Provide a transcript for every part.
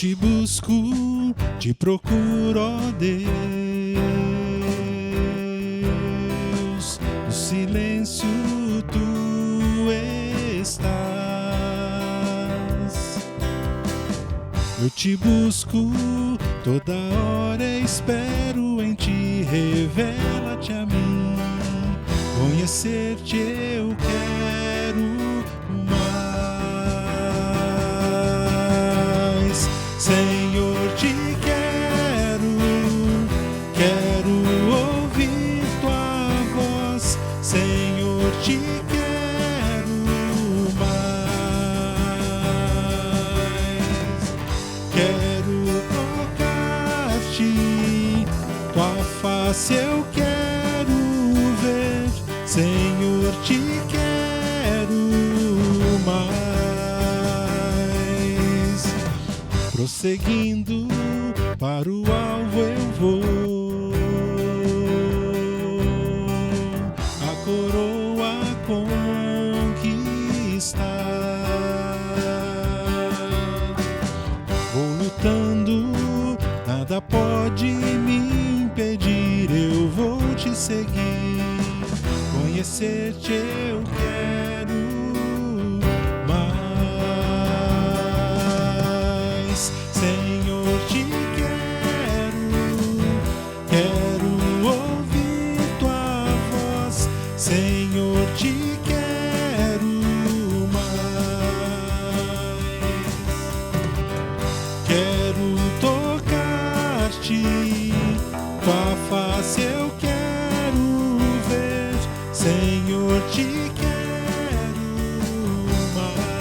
te busco, te procuro, ó Deus, no silêncio tu estás. Eu te busco, toda hora espero em ti, revela-te a mim, conhecer-te eu quero mais. Senhor, te quero ouvir tua voz. Senhor, te quero mais. Quero tocar-te, tua face eu quero ver. Senhor, te quero mais. Prosseguindo para o alvo eu vou, a coroa conquistar. Vou lutando, nada pode me impedir, eu vou te seguir, conhecer-te eu quero mais. Senhor, te quero ouvir tua voz. Senhor, te quero mais. Quero tocar-te, tua face eu quero ver. Senhor, te quero mais.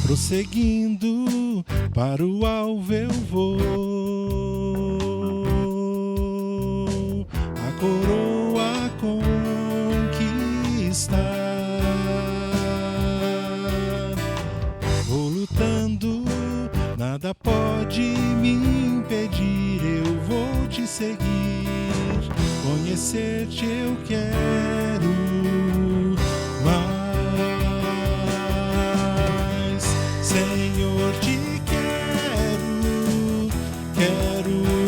Prosseguindo para o alvo eu vou, a coroa conquistar. Vou lutando, nada pode me impedir, eu vou te seguir, conhecer-te eu quero mais. Senhor, te quero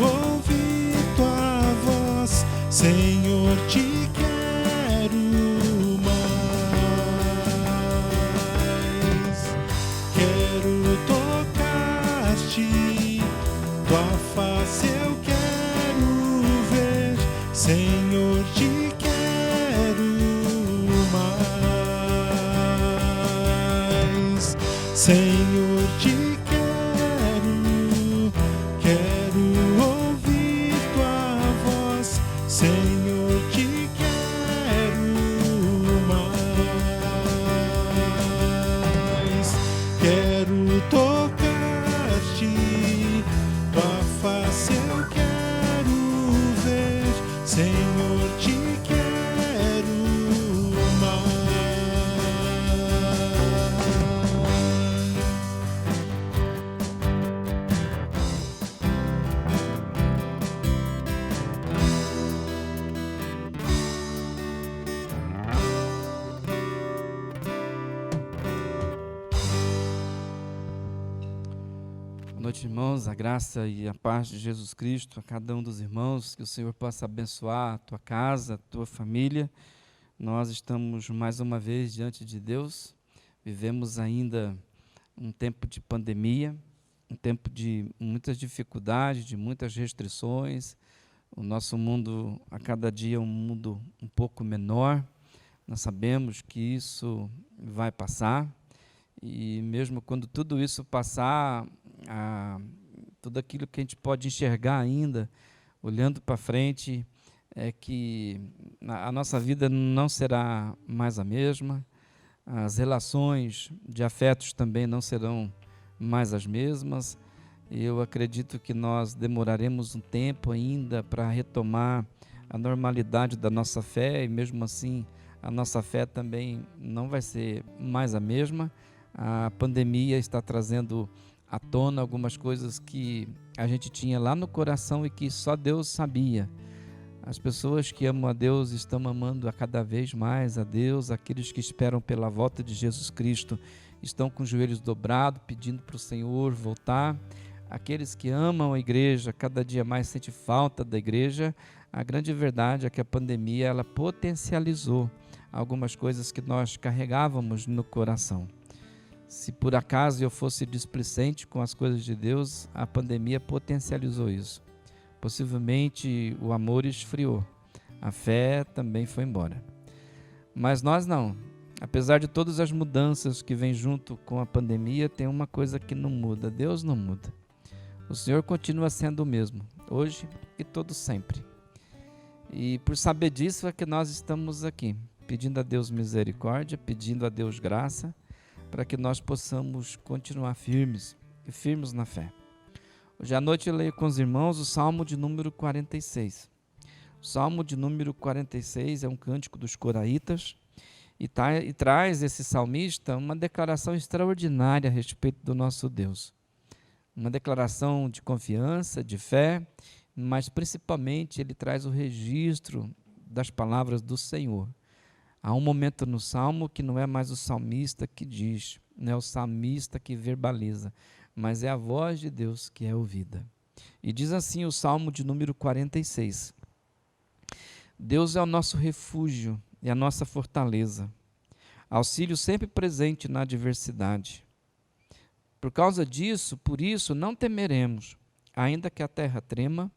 ouvir tua voz. Senhor, te quero mais. Quero tocar-te, tua face eu quero ver. Senhor, te quero mais. Senhor, te quero ouvir tua voz. Senhor, te quero mais. Quero tocar-te, tua face eu quero ver. Senhor, te quero mais. Boa noite, irmãos, a graça e a paz de Jesus Cristo a cada um dos irmãos, que o Senhor possa abençoar a tua casa, a tua família. Nós estamos mais uma vez diante de Deus, vivemos ainda um tempo de pandemia, um tempo de muitas dificuldades, de muitas restrições. O nosso mundo, a cada dia, é um mundo um pouco menor. Nós sabemos que isso vai passar, e mesmo quando tudo isso passar, tudo aquilo que a gente pode enxergar ainda, olhando para frente, é que a nossa vida não será mais a mesma, as relações de afetos também não serão mais as mesmas. Eu acredito que nós demoraremos um tempo ainda para retomar a normalidade da nossa fé, e mesmo assim a nossa fé também não vai ser mais a mesma, A pandemia está trazendo à tona algumas coisas que a gente tinha lá no coração e que só Deus sabia. As pessoas que amam a Deus estão amando a cada vez mais a Deus. Aqueles que esperam pela volta de Jesus Cristo estão com os joelhos dobrados, pedindo para o Senhor voltar. Aqueles que amam a igreja, cada dia mais sente falta da igreja. A grande verdade é que a pandemia ela potencializou algumas coisas que nós carregávamos no coração. Se por acaso eu fosse displicente com as coisas de Deus, a pandemia potencializou isso. Possivelmente o amor esfriou, a fé também foi embora. Mas nós não. Apesar de todas as mudanças que vêm junto com a pandemia, tem uma coisa que não muda: Deus não muda. O Senhor continua sendo o mesmo, hoje e todo sempre. E por saber disso é que nós estamos aqui, pedindo a Deus misericórdia, pedindo a Deus graça, para que nós possamos continuar firmes e firmes na fé. Hoje à noite eu leio com os irmãos o Salmo de número 46. O Salmo de número 46 é um cântico dos coraitas e traz esse salmista uma declaração extraordinária a respeito do nosso Deus. Uma declaração de confiança, de fé, mas principalmente ele traz o registro das palavras do Senhor. Há um momento no Salmo que não é mais o salmista que diz, não é o salmista que verbaliza, mas é a voz de Deus que é ouvida. E diz assim o Salmo de número 46. Deus é o nosso refúgio e a nossa fortaleza, auxílio sempre presente na adversidade. Por causa disso, por isso, não temeremos, ainda que a terra trema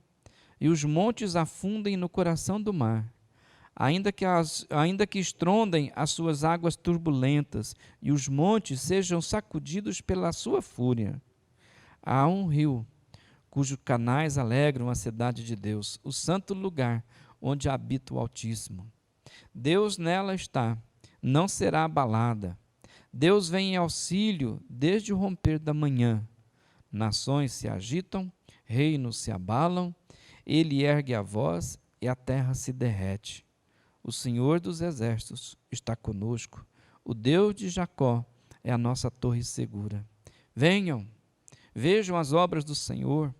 e os montes afundem no coração do mar, ainda que estrondem as suas águas turbulentas e os montes sejam sacudidos pela sua fúria. Há um rio, cujos canais alegram a cidade de Deus, o santo lugar onde habita o Altíssimo. Deus nela está, não será abalada. Deus vem em auxílio desde o romper da manhã. Nações se agitam, reinos se abalam, ele ergue a voz e a terra se derrete. O Senhor dos exércitos está conosco, o Deus de Jacó é a nossa torre segura. Venham, vejam as obras do Senhor,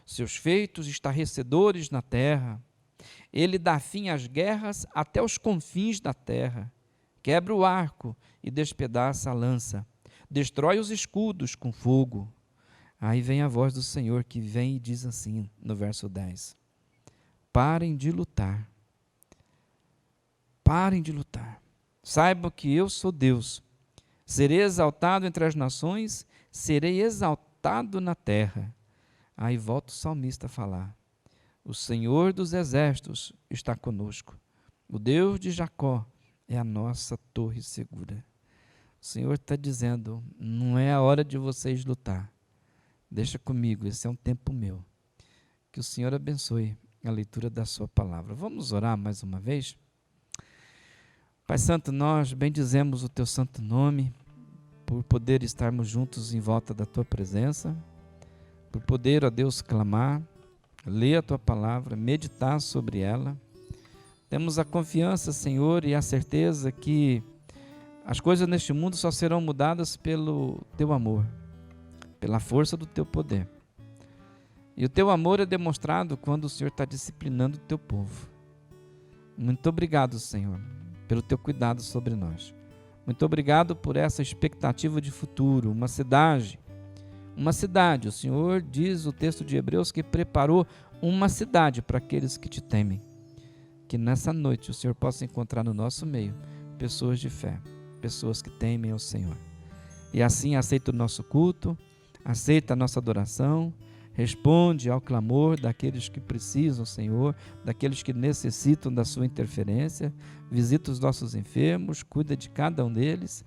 seus feitos estarrecedores na terra. Ele dá fim às guerras até os confins da terra. Quebra o arco e despedaça a lança. Destrói os escudos com fogo. Aí vem a voz do Senhor que vem e diz assim, no verso 10. Parem de lutar. Parem de lutar. Saibam que eu sou Deus. Serei exaltado entre as nações, serei exaltado na terra. Aí volta o salmista a falar. O Senhor dos exércitos está conosco. O Deus de Jacó é a nossa torre segura. O Senhor está dizendo, não é a hora de vocês lutar. Deixa comigo, esse é um tempo meu. Que o Senhor abençoe a leitura da sua palavra. Vamos orar mais uma vez? Pai Santo, nós bendizemos o teu santo nome, por poder estarmos juntos em volta da tua presença, por poder, ó Deus, clamar, ler a tua palavra, meditar sobre ela. Temos a confiança, Senhor, e a certeza que as coisas neste mundo só serão mudadas pelo teu amor, pela força do teu poder. E o teu amor é demonstrado quando o Senhor está disciplinando o teu povo. Muito obrigado, Senhor, pelo teu cuidado sobre nós. Muito obrigado por essa expectativa de futuro, uma cidade, o Senhor diz o texto de Hebreus que preparou uma cidade para aqueles que te temem. Que nessa noite o Senhor possa encontrar no nosso meio pessoas de fé, pessoas que temem ao Senhor. E assim aceita o nosso culto, aceita a nossa adoração, responde ao clamor daqueles que precisam, Senhor, daqueles que necessitam da sua interferência, visita os nossos enfermos, cuida de cada um deles,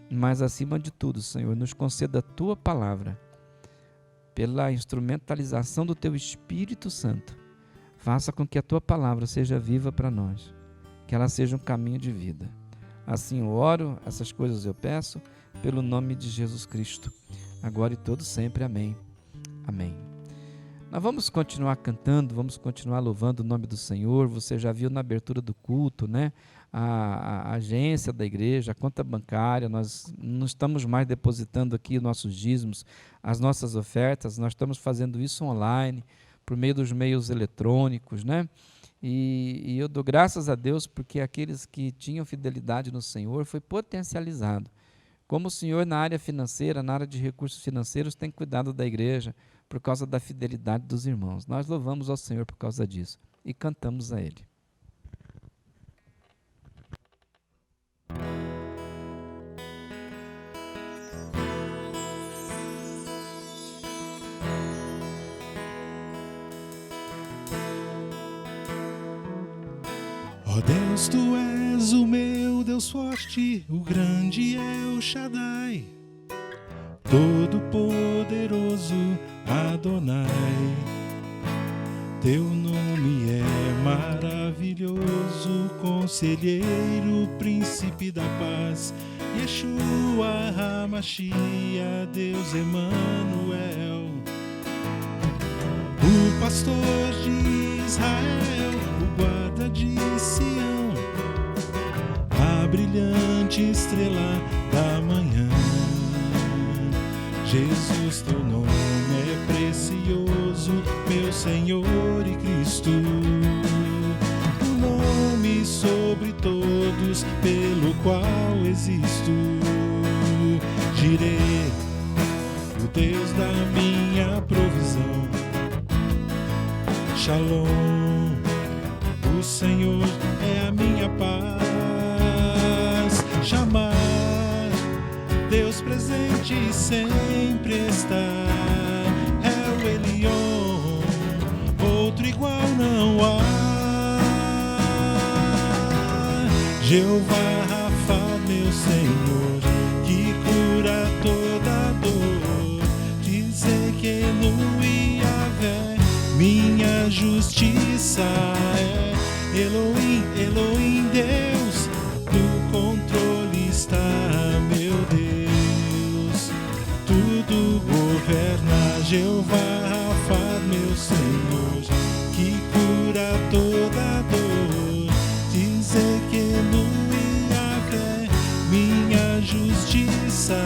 mas acima de tudo, Senhor, nos conceda a tua palavra, pela instrumentalização do teu Espírito Santo, faça com que a tua palavra seja viva para nós, que ela seja um caminho de vida. Assim eu oro, essas coisas eu peço, pelo nome de Jesus Cristo, agora e todo sempre, amém. Amém. Nós vamos continuar cantando, vamos continuar louvando o nome do Senhor. Você já viu na abertura do culto, né? A agência da igreja, a conta bancária, nós não estamos mais depositando aqui nossos dízimos, as nossas ofertas, nós estamos fazendo isso online, por meio dos meios eletrônicos, né? E eu dou graças a Deus porque aqueles que tinham fidelidade no Senhor foi potencializado. Como o Senhor na área financeira, na área de recursos financeiros, tem cuidado da igreja por causa da fidelidade dos irmãos. Nós louvamos ao Senhor por causa disso e cantamos a Ele. Ó Deus, Tu és o meu Deus forte, o grande El Shaddai, Todo-Poderoso Adonai. Teu nome é maravilhoso, Conselheiro, Príncipe da Paz, Yeshua HaMashiach, Deus Emanuel. O pastor de Israel, o guarda de Sião, a brilhante estrela da manhã. Jesus, teu nome é precioso, meu Senhor e Cristo, o nome sobre todos pelo qual existo. Jireh, o Deus da minha provisão. Shalom, o Senhor é a minha paz. Chamar, Deus presente sempre está. É o Elion, outro igual não há. Jeová Rafa, meu Senhor, que cura toda dor. Dizer que no Yahvé minha justiça é. Elohim, Elohim, Deus, no controle está, meu Deus. Tudo governa, Jeová Rafa, meu Senhor, que cura toda dor. Dizer que no Yahvé minha justiça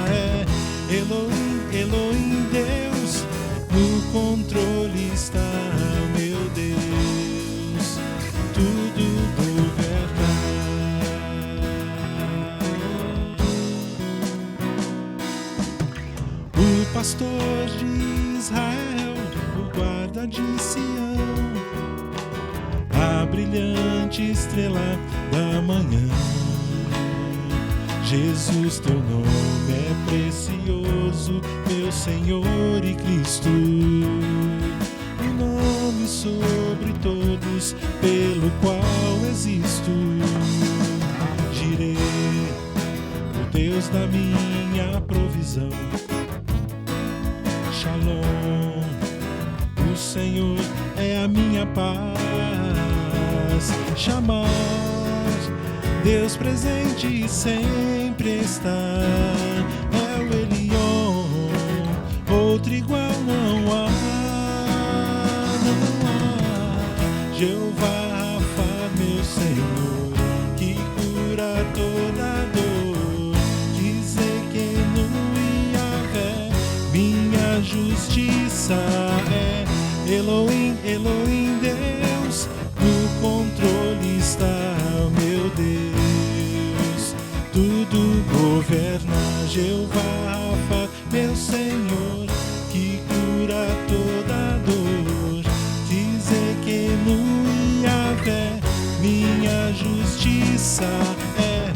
é. Elohim, Elohim, Deus, no controle está, meu Deus. Tudo governa. O pastor de Israel, o guarda de Sião, a brilhante estrela da manhã. Jesus, teu nome é precioso, meu Senhor e Cristo, o nome sobre todos pelo qual existo. Jireh, o Deus da minha provisão. Shalom, o Senhor é a minha paz. Chamar, Deus presente sempre está. É o Elion, outro igual não há. Não há. Jeová Rafa, meu Senhor, que cura toda dor. Dizer que no Yahvé minha justiça é. Elohim, Elohim, Deus, no controle está, meu Deus. Tudo governa, Jeová Rafa, meu Senhor, que cura toda dor. Dizer que no Yahvé minha justiça é.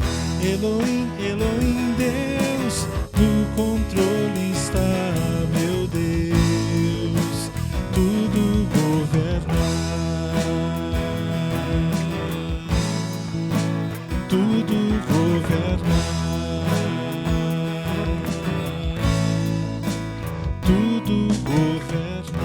Elohim, Elohim, Deus, no controle está, meu Deus. Tudo governa. Tudo governa. Tudo governa.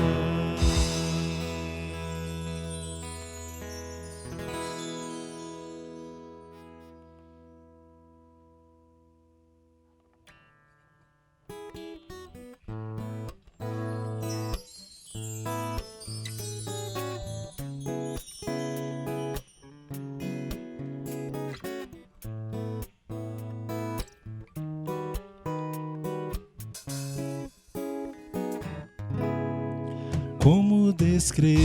como descrever,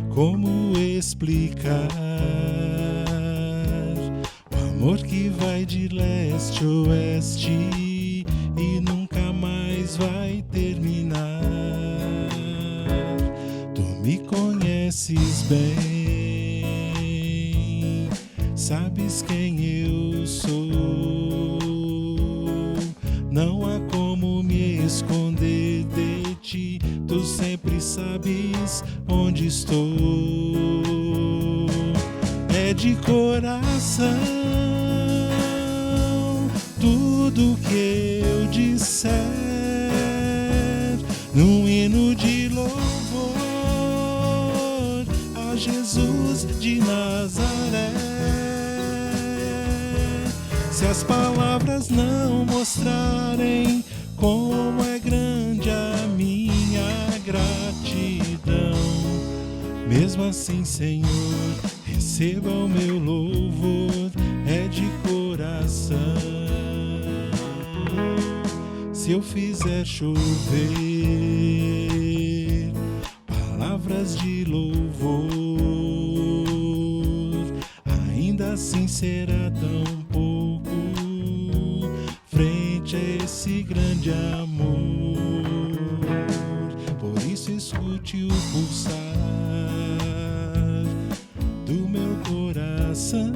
como explicar o amor que vai de leste a oeste e nunca mais vai terminar. Tu me conheces bem, sabes quem eu sou. Não há como me esconder de ti, tu sempre sabes onde estou. É de coração tudo que eu disser, num hino de louvor a Jesus de Nazaré. Se as palavras não mostrarem como é grande a minha gratidão, mesmo assim, Senhor, receba o meu louvor, é de coração. Se eu fizer chover palavras de louvor, ainda assim será tão pouco frente a esse grande amor. Por isso escute o pulsar do meu coração.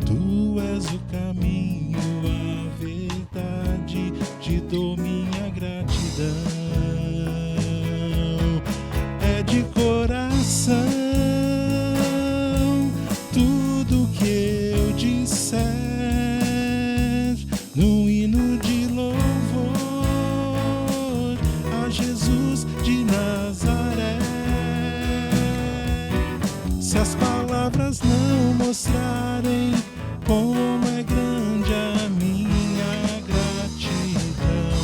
Tu és o caminho, a verdade, te dou minha gratidão. É de coração tudo que eu disser, num hino de louvor a Jesus de Nazaré. Se as palavras não mostrarem como é grande a minha gratidão,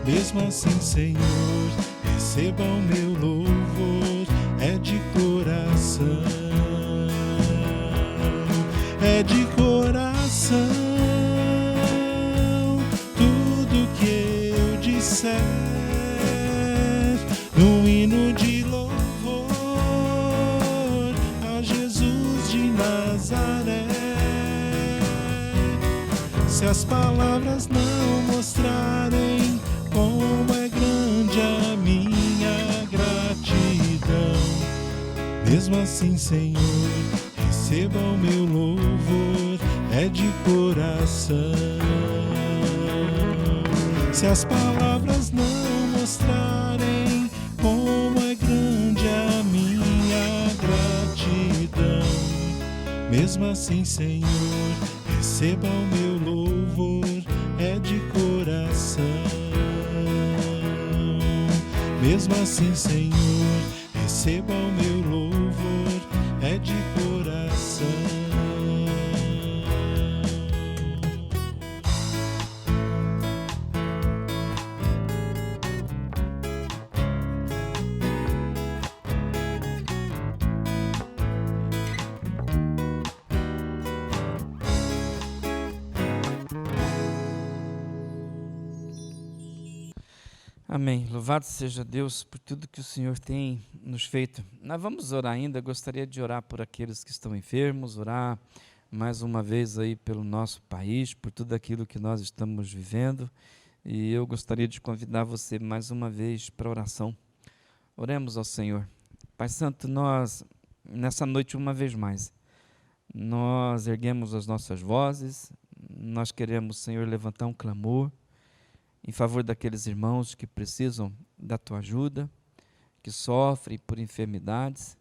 mesmo assim, Senhor, receba o meu louvor, é de coração. É de coração tudo que eu disser, num hino de louvor a Jesus de Nazaré. Se as palavras não mostrarem como é grande a minha gratidão, mesmo assim, Senhor, receba o meu louvor, é de coração. Se as palavras não mostrarem como é grande a minha gratidão, mesmo assim, Senhor, receba o meu louvor, é de coração. Mesmo assim, Senhor, receba o meu louvor, é de coração. Amém. Louvado seja Deus por tudo que o Senhor tem nos feito. Nós vamos orar ainda. Gostaria de orar por aqueles que estão enfermos, orar mais uma vez aí pelo nosso país, por tudo aquilo que nós estamos vivendo. E eu gostaria de convidar você mais uma vez para a oração. Oremos ao Senhor. Pai Santo, nós, nessa noite, uma vez mais, nós erguemos as nossas vozes, nós queremos, Senhor, levantar um clamor em favor daqueles irmãos que precisam da Tua ajuda, que sofrem por enfermidades.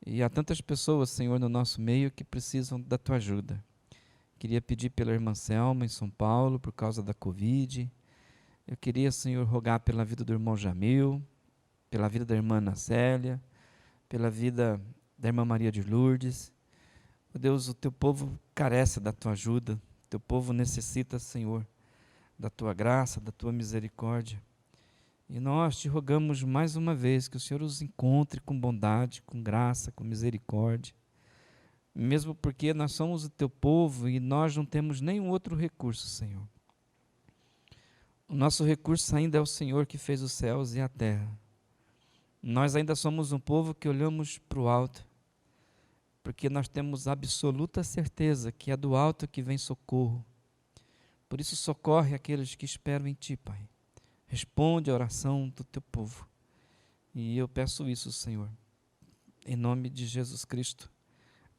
E há tantas pessoas, Senhor, no nosso meio que precisam da Tua ajuda. Queria pedir pela irmã Selma em São Paulo, por causa da Covid. Eu queria, Senhor, rogar pela vida do irmão Jamil, pela vida da irmã Ana Célia, pela vida da irmã Maria de Lourdes. Meu Deus, o Teu povo carece da Tua ajuda, o Teu povo necessita, Senhor, da Tua graça, da Tua misericórdia. E nós te rogamos mais uma vez que o Senhor os encontre com bondade, com graça, com misericórdia, mesmo porque nós somos o Teu povo e nós não temos nenhum outro recurso, Senhor. O nosso recurso ainda é o Senhor que fez os céus e a terra. Nós ainda somos um povo que olhamos para o alto, porque nós temos absoluta certeza que é do alto que vem socorro. Por isso socorre aqueles que esperam em Ti, Pai. Responde a oração do Teu povo. E eu peço isso, Senhor, em nome de Jesus Cristo.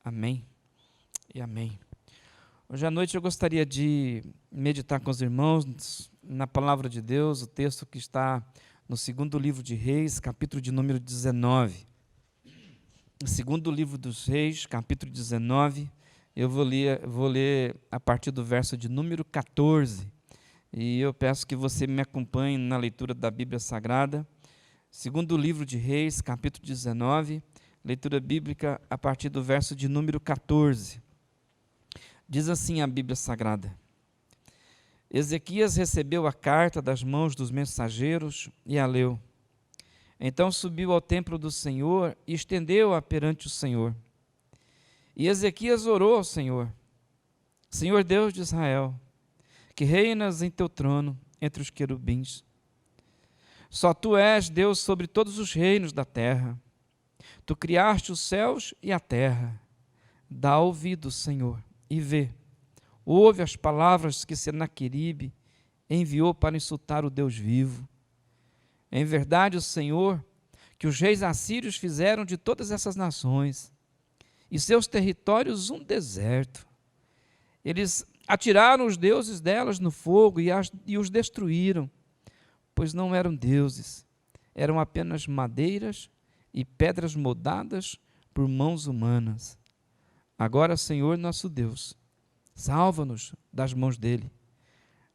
Amém e amém. Hoje à noite eu gostaria de meditar com os irmãos na palavra de Deus, o texto que está no segundo livro de Reis, capítulo de número 19. No segundo livro dos Reis, capítulo 19, eu vou ler a partir do verso de número 14. E eu peço que você me acompanhe na leitura da Bíblia Sagrada. Segundo livro de Reis, capítulo 19, leitura bíblica a partir do verso de número 14. Diz assim a Bíblia Sagrada: Ezequias recebeu a carta das mãos dos mensageiros e a leu. Então subiu ao templo do Senhor e estendeu-a perante o Senhor. E Ezequias orou ao Senhor: Senhor Deus de Israel, que reinas em teu trono entre os querubins. Só tu és Deus sobre todos os reinos da terra. Tu criaste os céus e a terra. Dá ouvido, Senhor, e vê. Ouve as palavras que Senaqueribe enviou para insultar o Deus vivo. Em verdade, o Senhor, que os reis assírios fizeram de todas essas nações, e seus territórios um deserto. Eles atiraram os deuses delas no fogo e os destruíram, pois não eram deuses, eram apenas madeiras e pedras moldadas por mãos humanas. Agora, Senhor nosso Deus, salva-nos das mãos dele,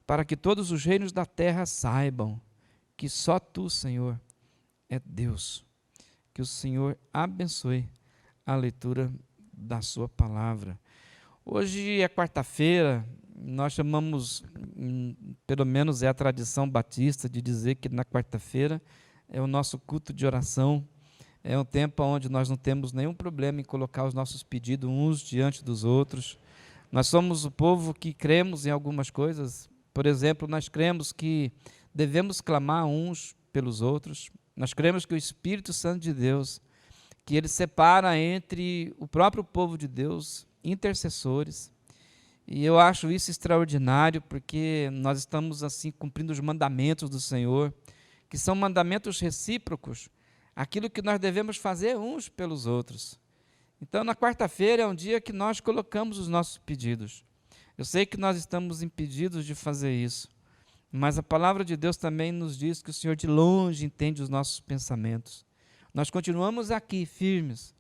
para que todos os reinos da terra saibam que só tu, Senhor, é Deus. Que o Senhor abençoe a leitura da sua palavra. Hoje é quarta-feira, nós chamamos, pelo menos é a tradição batista, de dizer que na quarta-feira é o nosso culto de oração. É um tempo onde nós não temos nenhum problema em colocar os nossos pedidos uns diante dos outros. Nós somos o povo que cremos em algumas coisas. Por exemplo, nós cremos que devemos clamar uns pelos outros. Nós cremos que o Espírito Santo de Deus, que ele separa entre o próprio povo de Deus, intercessores. E eu acho isso extraordinário, porque nós estamos assim cumprindo os mandamentos do Senhor, que são mandamentos recíprocos, aquilo que nós devemos fazer uns pelos outros. Então, na quarta-feira é um dia que nós colocamos os nossos pedidos. Eu sei que nós estamos impedidos de fazer isso, mas a palavra de Deus também nos diz que o Senhor de longe entende os nossos pensamentos. Nós continuamos aqui firmes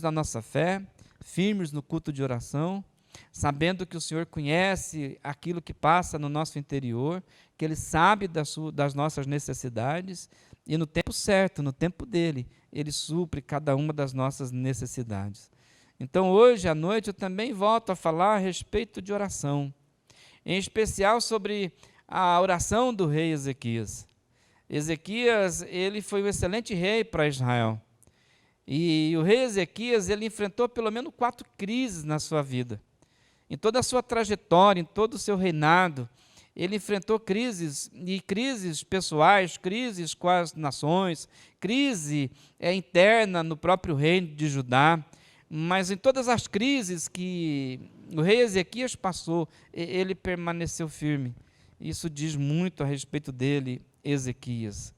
na nossa fé, firmes no culto de oração, sabendo que o Senhor conhece aquilo que passa no nosso interior, que Ele sabe das nossas necessidades, e no tempo certo, no tempo dEle, Ele supre cada uma das nossas necessidades. Então, hoje à noite, eu também volto a falar a respeito de oração, em especial sobre a oração do rei Ezequias. Ezequias, ele foi um excelente rei para Israel. E o rei Ezequias, ele enfrentou pelo menos 4 crises na sua vida. Em toda a sua trajetória, em todo o seu reinado, ele enfrentou crises, e crises pessoais, crises com as nações, crise interna no próprio reino de Judá. Mas em todas as crises que o rei Ezequias passou, ele permaneceu firme. Isso diz muito a respeito dele, Ezequias.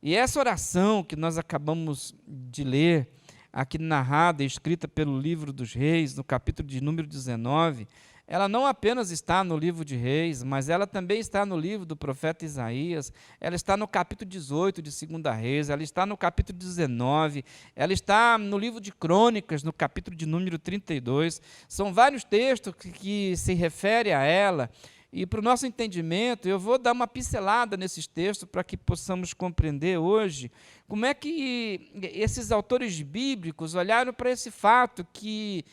E essa oração que nós acabamos de ler, aqui narrada e escrita pelo livro dos Reis, no capítulo de número 19, ela não apenas está no livro de Reis, mas ela também está no livro do profeta Isaías, ela está no capítulo 18 de 2 Reis, ela está no capítulo 19, ela está no livro de Crônicas, no capítulo de número 32. São vários textos que se referem a ela. E para o nosso entendimento, eu vou dar uma pincelada nesses textos para que possamos compreender hoje como é que esses autores bíblicos olharam para esse fato que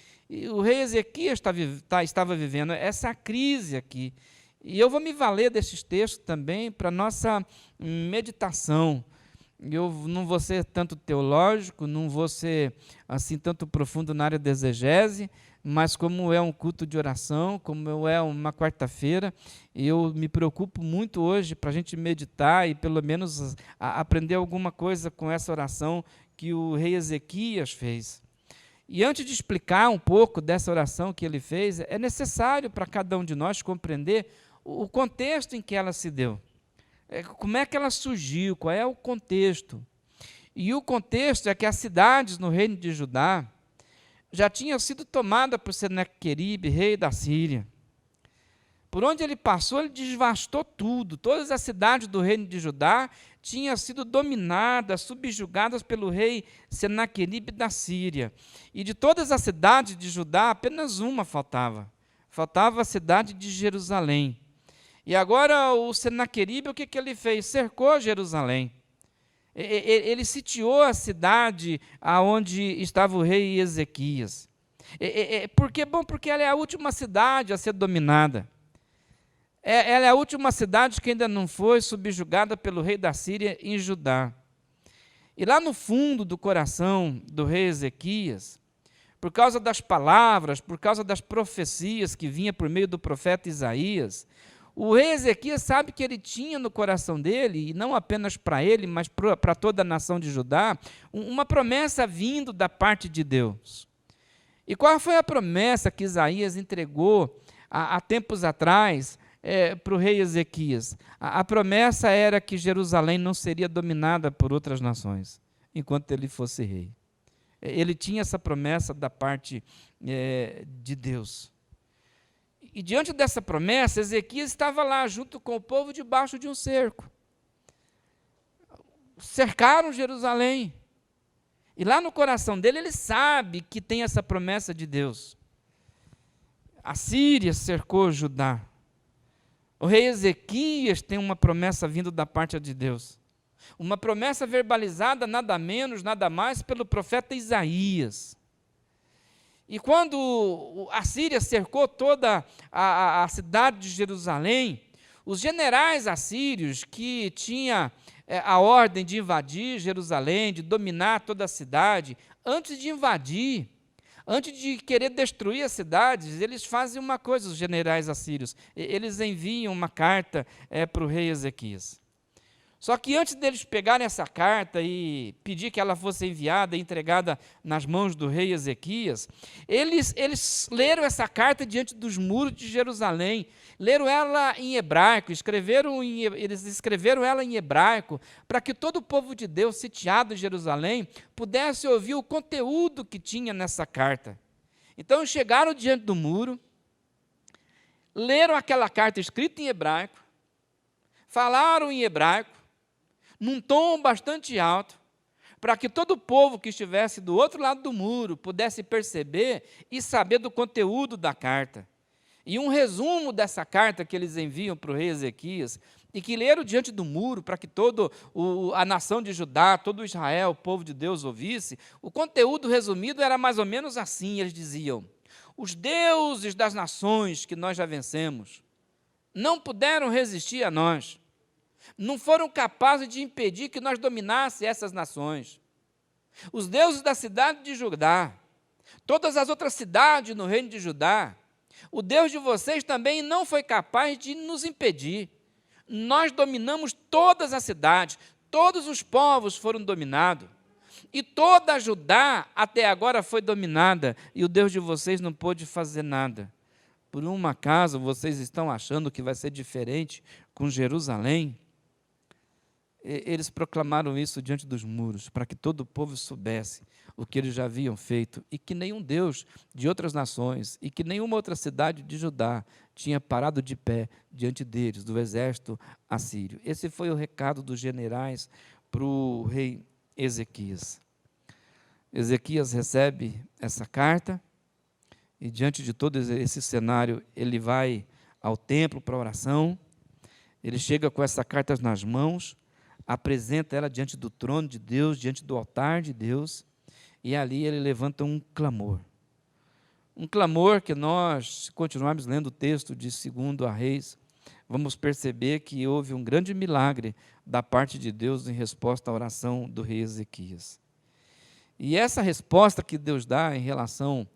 o rei Ezequias estava vivendo, essa crise aqui. E eu vou me valer desses textos também para a nossa meditação. Eu não vou ser tanto teológico, não vou ser assim tanto profundo na área da exegese, mas como é um culto de oração, como é uma quarta-feira, eu me preocupo muito hoje para a gente meditar e pelo menos aprender alguma coisa com essa oração que o rei Ezequias fez. E antes de explicar um pouco dessa oração que ele fez, é necessário para cada um de nós compreender o contexto em que ela se deu. Como é que ela surgiu, qual é o contexto. E o contexto é que as cidades no reino de Judá já tinham sido tomadas por Senaqueribe, rei da Síria. Por onde ele passou, ele devastou tudo. Todas as cidades do reino de Judá tinham sido dominadas, subjugadas pelo rei Senaqueribe da Síria. E de todas as cidades de Judá, apenas uma faltava. Faltava a cidade de Jerusalém. E agora o Senaqueribe, o que ele fez? Cercou Jerusalém. Ele sitiou a cidade onde estava o rei Ezequias. Por quê? Bom, porque ela é a última cidade a ser dominada. Ela é a última cidade que ainda não foi subjugada pelo rei da Síria em Judá. E lá no fundo do coração do rei Ezequias, por causa das palavras, por causa das profecias que vinha por meio do profeta Isaías, o rei Ezequias sabe que ele tinha no coração dele, e não apenas para ele, mas para toda a nação de Judá, uma promessa vindo da parte de Deus. E qual foi a promessa que Isaías entregou há tempos atrás para o rei Ezequias? A promessa era que Jerusalém não seria dominada por outras nações, enquanto ele fosse rei. Ele tinha essa promessa da parte de Deus. E diante dessa promessa, Ezequias estava lá junto com o povo debaixo de um cerco. Cercaram Jerusalém. E lá no coração dele, ele sabe que tem essa promessa de Deus. A Síria cercou Judá. O rei Ezequias tem uma promessa vindo da parte de Deus. Uma promessa verbalizada nada menos, nada mais pelo profeta Isaías. E quando a Síria cercou toda a cidade de Jerusalém, os generais assírios que tinham a ordem de invadir Jerusalém, de dominar toda a cidade, antes de invadir, antes de querer destruir as cidades, eles fazem uma coisa, os generais assírios, eles enviam uma carta para o rei Ezequias. Só que antes deles pegarem essa carta e pedir que ela fosse enviada e entregada nas mãos do rei Ezequias, eles leram essa carta diante dos muros de Jerusalém, leram ela em hebraico, eles escreveram ela em hebraico, para que todo o povo de Deus sitiado em Jerusalém pudesse ouvir o conteúdo que tinha nessa carta. Então chegaram diante do muro, leram aquela carta escrita em hebraico, falaram em hebraico, num tom bastante alto, para que todo o povo que estivesse do outro lado do muro pudesse perceber e saber do conteúdo da carta. E um resumo dessa carta que eles enviam para o rei Ezequias, e que leram diante do muro, para que toda a nação de Judá, todo Israel, o povo de Deus, ouvisse, o conteúdo resumido era mais ou menos assim, eles diziam: os deuses das nações que nós já vencemos não puderam resistir a nós, não foram capazes de impedir que nós dominasse essas nações. Os deuses da cidade de Judá, todas as outras cidades no reino de Judá, o Deus de vocês também não foi capaz de nos impedir. Nós dominamos todas as cidades, todos os povos foram dominados, e toda a Judá até agora foi dominada, e o Deus de vocês não pôde fazer nada. Por um acaso vocês estão achando que vai ser diferente com Jerusalém? Eles proclamaram isso diante dos muros, para que todo o povo soubesse o que eles já haviam feito, e que nenhum Deus de outras nações, e que nenhuma outra cidade de Judá tinha parado de pé diante deles, do exército assírio. Esse foi o recado dos generais para o rei Ezequias. Ezequias recebe essa carta, e diante de todo esse cenário, ele vai ao templo para oração, ele chega com essa carta nas mãos, apresenta ela diante do trono de Deus, diante do altar de Deus, e ali ele levanta um clamor. Um clamor que nós, se continuarmos lendo o texto de 2 Reis, vamos perceber que houve um grande milagre da parte de Deus em resposta à oração do rei Ezequias. E essa resposta que Deus dá em relação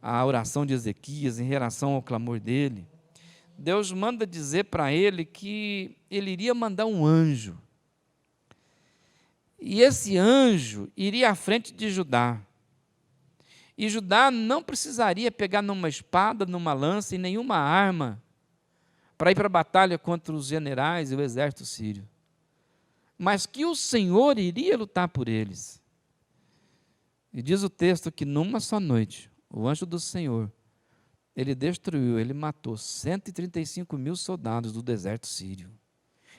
a oração de Ezequias, em relação ao clamor dele, Deus manda dizer para ele que ele iria mandar um anjo. E esse anjo iria à frente de Judá. E Judá não precisaria pegar numa espada, numa lança e nenhuma arma para ir para a batalha contra os generais e o exército sírio. Mas que o Senhor iria lutar por eles. E diz o texto que numa só noite, o anjo do Senhor, ele destruiu, ele matou 135.000 soldados do deserto sírio.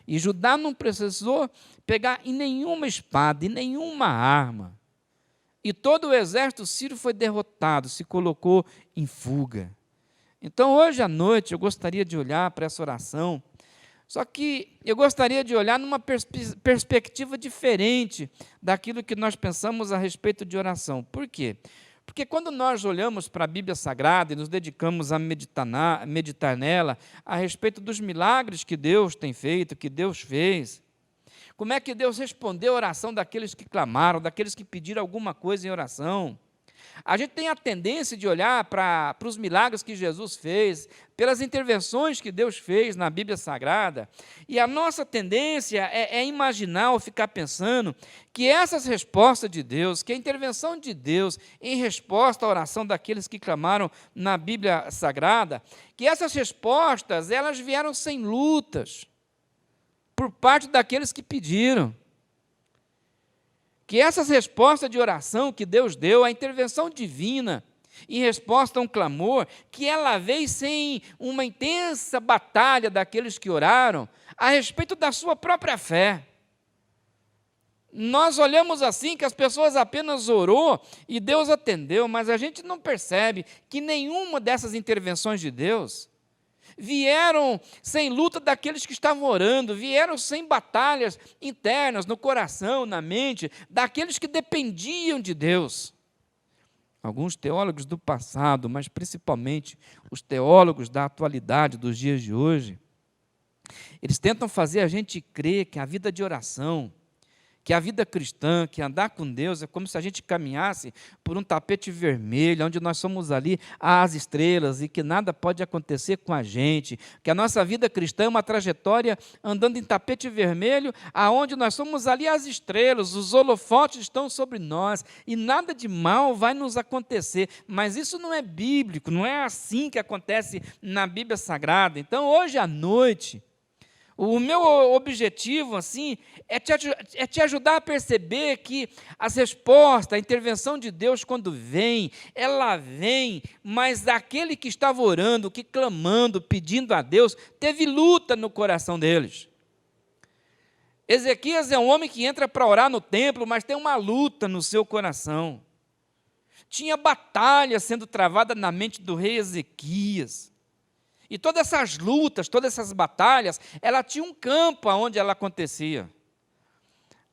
E Judá não precisou pegar em nenhuma espada, em nenhuma arma. E todo o exército sírio foi derrotado, se colocou em fuga. Então, hoje à noite, eu gostaria de olhar para essa oração, só que eu gostaria de olhar numa perspectiva diferente daquilo que nós pensamos a respeito de oração. Por quê? Porque quando nós olhamos para a Bíblia Sagrada e nos dedicamos a meditar nela, a respeito dos milagres que Deus tem feito, que Deus fez, como é que Deus respondeu a oração daqueles que clamaram, daqueles que pediram alguma coisa em oração, a gente tem a tendência de olhar para os milagres que Jesus fez, pelas intervenções que Deus fez na Bíblia Sagrada, e a nossa tendência é imaginar ou ficar pensando que essas respostas de Deus, que a intervenção de Deus em resposta à oração daqueles que clamaram na Bíblia Sagrada, que essas respostas, elas vieram sem lutas, por parte daqueles que pediram. Que essas respostas de oração que Deus deu, a intervenção divina em resposta a um clamor, que ela veio sem uma intensa batalha daqueles que oraram a respeito da sua própria fé. Nós olhamos assim que as pessoas apenas orou e Deus atendeu, mas a gente não percebe que nenhuma dessas intervenções de Deus vieram sem luta daqueles que estavam orando, vieram sem batalhas internas no coração, na mente, daqueles que dependiam de Deus. Alguns teólogos do passado, mas principalmente os teólogos da atualidade, dos dias de hoje, eles tentam fazer a gente crer que a vida de oração, que a vida cristã, que andar com Deus é como se a gente caminhasse por um tapete vermelho, onde nós somos ali às estrelas e que nada pode acontecer com a gente, que a nossa vida cristã é uma trajetória andando em tapete vermelho, aonde nós somos ali às estrelas, os holofotes estão sobre nós e nada de mal vai nos acontecer, mas isso não é bíblico, não é assim que acontece na Bíblia Sagrada. Então, hoje à noite, o meu objetivo, assim, é te ajudar a perceber que as respostas, a intervenção de Deus, quando vem, ela vem, mas aquele que estava orando, que clamando, pedindo a Deus, teve luta no coração deles. Ezequias é um homem que entra para orar no templo, mas tem uma luta no seu coração. Tinha batalha sendo travada na mente do rei Ezequias. E todas essas lutas, todas essas batalhas, ela tinha um campo onde ela acontecia.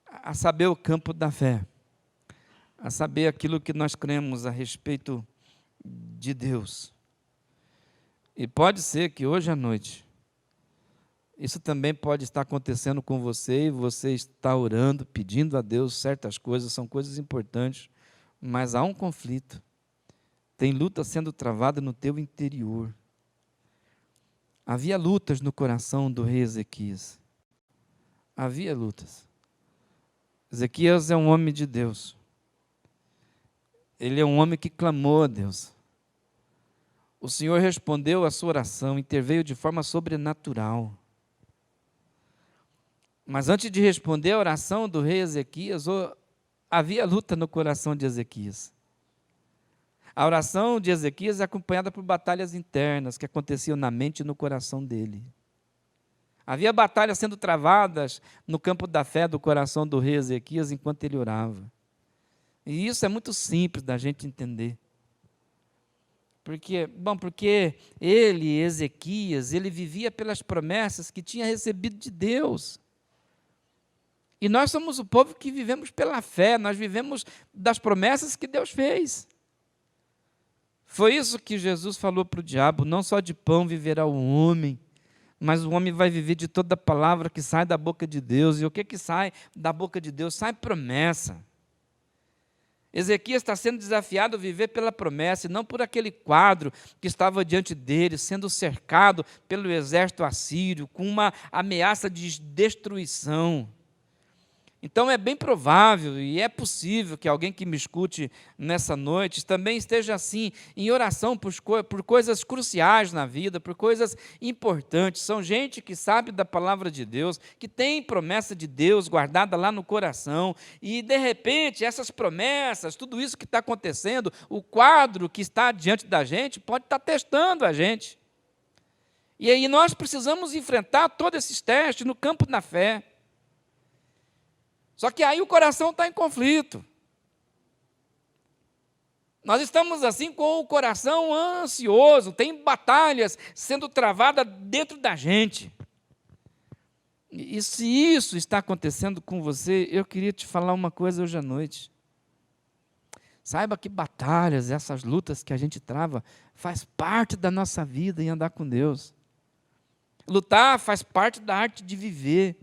A saber, o campo da fé. A saber aquilo que nós cremos a respeito de Deus. E pode ser que hoje à noite, isso também pode estar acontecendo com você, e você está orando, pedindo a Deus certas coisas, são coisas importantes, mas há um conflito. Tem luta sendo travada no teu interior. Havia lutas no coração do rei Ezequias. Havia lutas. Ezequias é um homem de Deus. Ele é um homem que clamou a Deus. O Senhor respondeu a sua oração, interveio de forma sobrenatural. Mas antes de responder a oração do rei Ezequias, havia luta no coração de Ezequias. A oração de Ezequias é acompanhada por batalhas internas que aconteciam na mente e no coração dele. Havia batalhas sendo travadas no campo da fé do coração do rei Ezequias enquanto ele orava. E isso é muito simples da gente entender. Porque ele, Ezequias, ele vivia pelas promessas que tinha recebido de Deus. E nós somos o povo que vivemos pela fé, nós vivemos das promessas que Deus fez. Foi isso que Jesus falou para o diabo: não só de pão viverá o homem, mas o homem vai viver de toda palavra que sai da boca de Deus. E o que sai da boca de Deus? Sai promessa. Ezequias está sendo desafiado a viver pela promessa e não por aquele quadro que estava diante dele, sendo cercado pelo exército assírio, com uma ameaça de destruição. Então é bem provável e é possível que alguém que me escute nessa noite também esteja assim, em oração por coisas cruciais na vida, por coisas importantes. São gente que sabe da palavra de Deus, que tem promessa de Deus guardada lá no coração, e de repente essas promessas, tudo isso que está acontecendo, o quadro que está diante da gente pode estar testando a gente. E aí nós precisamos enfrentar todos esses testes no campo da fé. Só que aí o coração está em conflito. Nós estamos assim com o coração ansioso, tem batalhas sendo travadas dentro da gente. E se isso está acontecendo com você, eu queria te falar uma coisa hoje à noite. Saiba que batalhas, essas lutas que a gente trava, faz parte da nossa vida em andar com Deus. Lutar faz parte da arte de viver.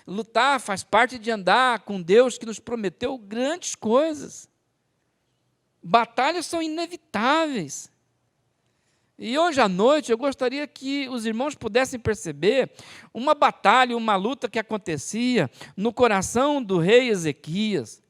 Lutar faz parte de andar com Deus que nos prometeu grandes coisas. Batalhas são inevitáveis. E hoje à noite eu gostaria que os irmãos pudessem perceber uma batalha, uma luta que acontecia no coração do rei Ezequias.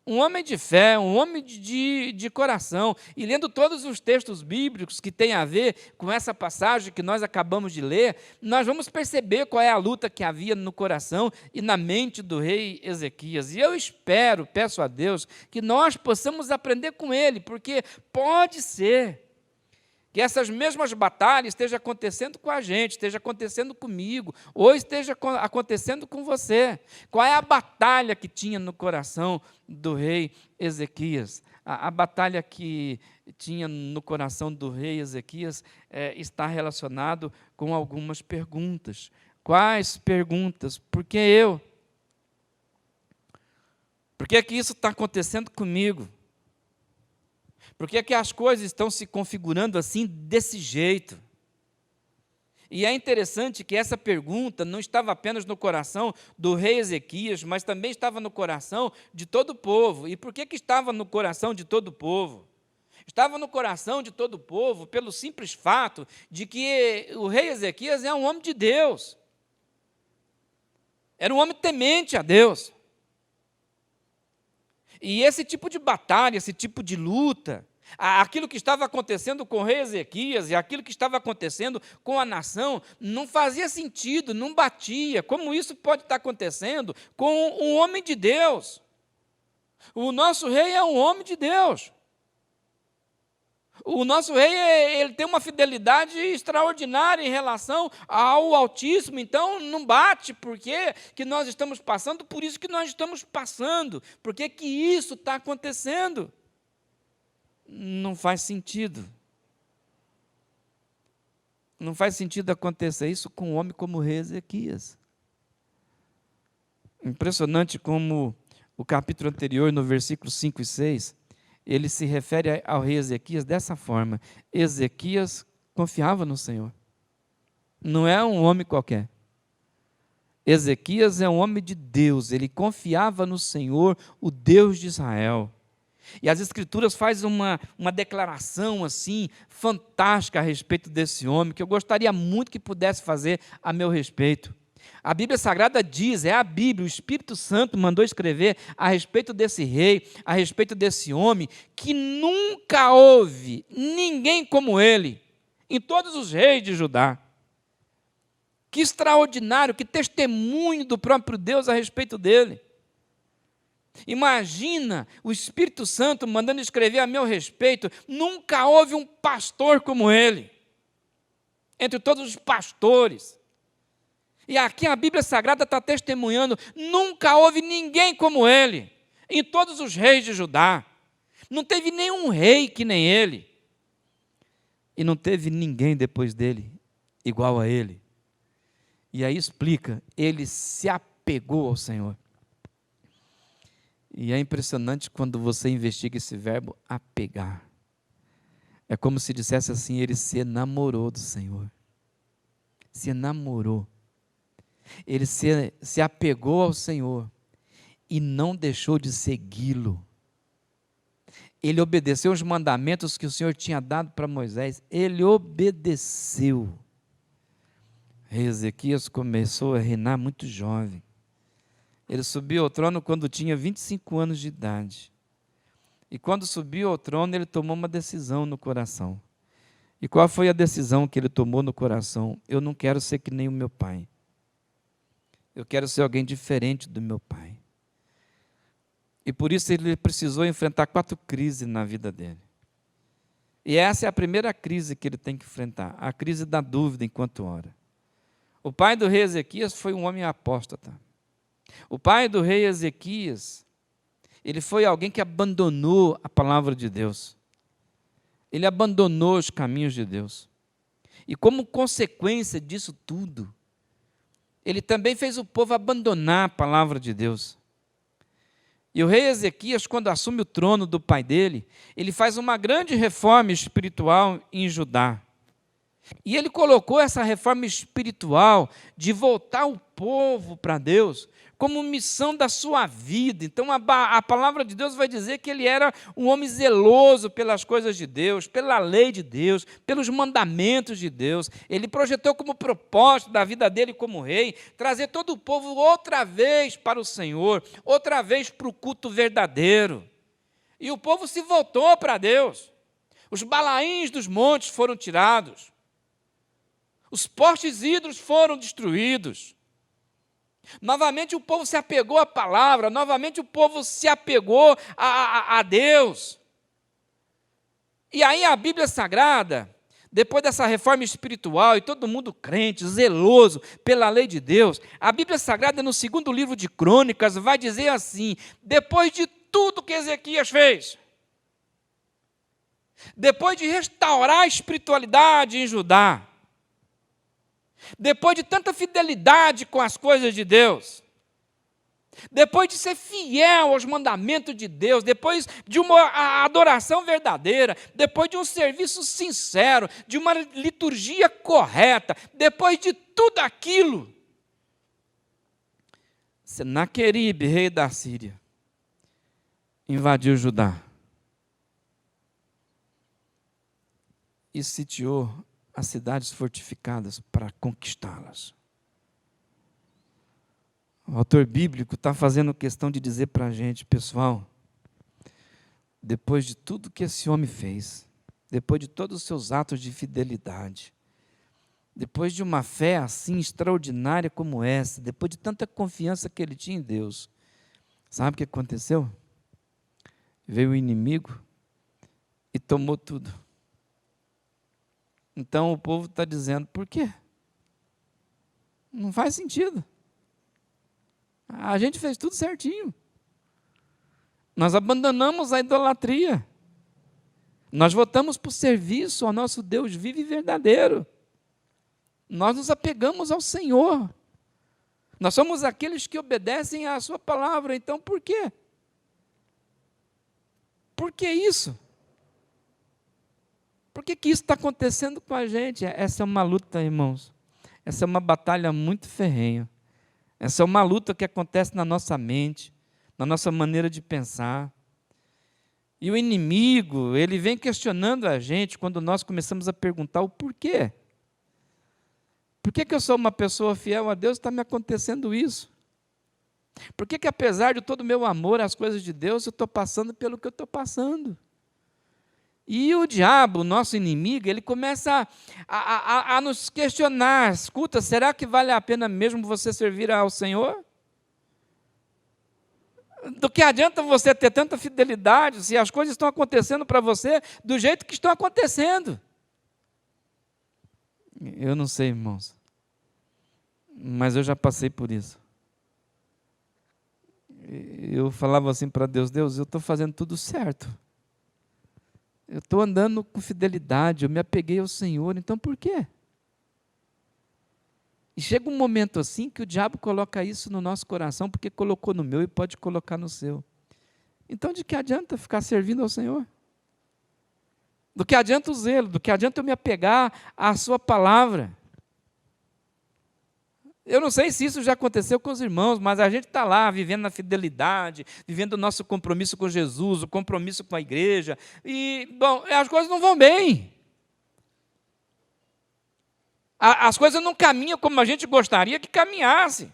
Um homem de fé, um homem de coração. E lendo todos os textos bíblicos que têm a ver com essa passagem que nós acabamos de ler, nós vamos perceber qual é a luta que havia no coração e na mente do rei Ezequias. E eu espero, peço a Deus, que nós possamos aprender com ele, porque pode ser que essas mesmas batalhas estejam acontecendo com a gente, esteja acontecendo comigo, ou esteja acontecendo com você. Qual é a batalha que tinha no coração do rei Ezequias? A batalha que tinha no coração do rei Ezequias está relacionado com algumas perguntas. Quais perguntas? Por que eu? Por que isso está acontecendo comigo? Por que as coisas estão se configurando assim, desse jeito? E é interessante que essa pergunta não estava apenas no coração do rei Ezequias, mas também estava no coração de todo o povo. E por que estava no coração de todo o povo? Estava no coração de todo o povo pelo simples fato de que o rei Ezequias é um homem de Deus. Era um homem temente a Deus. E esse tipo de batalha, esse tipo de luta, aquilo que estava acontecendo com o rei Ezequias e aquilo que estava acontecendo com a nação, não fazia sentido, não batia. Como isso pode estar acontecendo com um homem de Deus? O nosso rei é um homem de Deus. O nosso rei ele tem uma fidelidade extraordinária em relação ao Altíssimo, então não bate. Por que nós estamos passando? Por isso que nós estamos passando. Por que isso está acontecendo? Não faz sentido. Não faz sentido acontecer isso com um homem como o rei Ezequias. Impressionante como o capítulo anterior, no versículo 5 e 6, ele se refere ao rei Ezequias dessa forma. Ezequias confiava no Senhor. Não é um homem qualquer. Ezequias é um homem de Deus. Ele confiava no Senhor, o Deus de Israel. E as Escrituras fazem uma declaração assim, fantástica a respeito desse homem, que eu gostaria muito que pudesse fazer a meu respeito. A Bíblia Sagrada diz, é a Bíblia, o Espírito Santo mandou escrever a respeito desse rei, a respeito desse homem, que nunca houve ninguém como ele, em todos os reis de Judá. Que extraordinário, que testemunho do próprio Deus a respeito dele. Imagina o Espírito Santo mandando escrever a meu respeito, nunca houve um pastor como ele, entre todos os pastores. E aqui a Bíblia Sagrada está testemunhando, nunca houve ninguém como ele, em todos os reis de Judá. Não teve nenhum rei que nem ele. E não teve ninguém depois dele, igual a ele. E aí explica, ele se apegou ao Senhor. E é impressionante quando você investiga esse verbo, apegar. É como se dissesse assim, ele se enamorou do Senhor. Se enamorou. Ele se apegou ao Senhor e não deixou de segui-lo. Ele obedeceu os mandamentos que o Senhor tinha dado para Moisés. Ele obedeceu. Rei Ezequias começou a reinar muito jovem. Ele subiu ao trono quando tinha 25 anos de idade. E quando subiu ao trono, ele tomou uma decisão no coração. E qual foi a decisão que ele tomou no coração? Eu não quero ser que nem o meu pai. Eu quero ser alguém diferente do meu pai. E por isso ele precisou enfrentar 4 crises na vida dele. E essa é a primeira crise que ele tem que enfrentar, a crise da dúvida enquanto ora. O pai do rei Ezequias foi um homem apóstata. O pai do rei Ezequias, ele foi alguém que abandonou a palavra de Deus. Ele abandonou os caminhos de Deus. E como consequência disso tudo, ele também fez o povo abandonar a palavra de Deus. E o rei Ezequias, quando assume o trono do pai dele, ele faz uma grande reforma espiritual em Judá. E ele colocou essa reforma espiritual de voltar o povo para Deus como missão da sua vida. Então a palavra de Deus vai dizer que ele era um homem zeloso pelas coisas de Deus, pela lei de Deus, pelos mandamentos de Deus. Ele projetou como propósito da vida dele como rei, trazer todo o povo outra vez para o Senhor, outra vez para o culto verdadeiro. E o povo se voltou para Deus. Os balaíns dos montes foram tirados. Os postes ídolos foram destruídos. Novamente o povo se apegou à palavra, novamente o povo se apegou a Deus. E aí a Bíblia Sagrada, depois dessa reforma espiritual, e todo mundo crente, zeloso pela lei de Deus, a Bíblia Sagrada no 2º livro de Crônicas vai dizer assim, depois de tudo que Ezequias fez, depois de restaurar a espiritualidade em Judá, depois de tanta fidelidade com as coisas de Deus, depois de ser fiel aos mandamentos de Deus, depois de uma adoração verdadeira, depois de um serviço sincero, de uma liturgia correta, depois de tudo aquilo, Senaqueribe, rei da Síria, invadiu Judá e sitiou as cidades fortificadas para conquistá-las. O autor bíblico está fazendo questão de dizer para a gente, pessoal, depois de tudo que esse homem fez, depois de todos os seus atos de fidelidade, depois de uma fé assim extraordinária como essa, depois de tanta confiança que ele tinha em Deus, sabe o que aconteceu? Veio o inimigo e tomou tudo. Então o povo está dizendo, por quê? Não faz sentido. A gente fez tudo certinho. Nós abandonamos a idolatria. Nós voltamos para o serviço ao nosso Deus vivo e verdadeiro. Nós nos apegamos ao Senhor. Nós somos aqueles que obedecem à sua palavra. Então por quê? Por que isso? Por que isso está acontecendo com a gente? Essa é uma luta, irmãos. Essa é uma batalha muito ferrenha. Essa é uma luta que acontece na nossa mente, na nossa maneira de pensar. E o inimigo, ele vem questionando a gente quando nós começamos a perguntar o porquê. Por que eu sou uma pessoa fiel a Deus e está me acontecendo isso? Por que apesar de todo o meu amor às coisas de Deus, eu estou passando pelo que eu estou passando? E o diabo, nosso inimigo, ele começa a nos questionar. Escuta, será que vale a pena mesmo você servir ao Senhor? Do que adianta você ter tanta fidelidade se as coisas estão acontecendo para você do jeito que estão acontecendo? Eu não sei, irmãos, mas eu já passei por isso. Eu falava assim para Deus, Deus, eu estou fazendo tudo certo. Eu estou andando com fidelidade, eu me apeguei ao Senhor, então por quê? E chega um momento assim que o diabo coloca isso no nosso coração, porque colocou no meu e pode colocar no seu. Então de que adianta ficar servindo ao Senhor? Do que adianta o zelo? Do que adianta eu me apegar à sua palavra? Eu não sei se isso já aconteceu com os irmãos, mas a gente está lá vivendo na fidelidade, vivendo o nosso compromisso com Jesus, o compromisso com a igreja, e, bom, as coisas não vão bem. As coisas não caminham como a gente gostaria que caminhasse.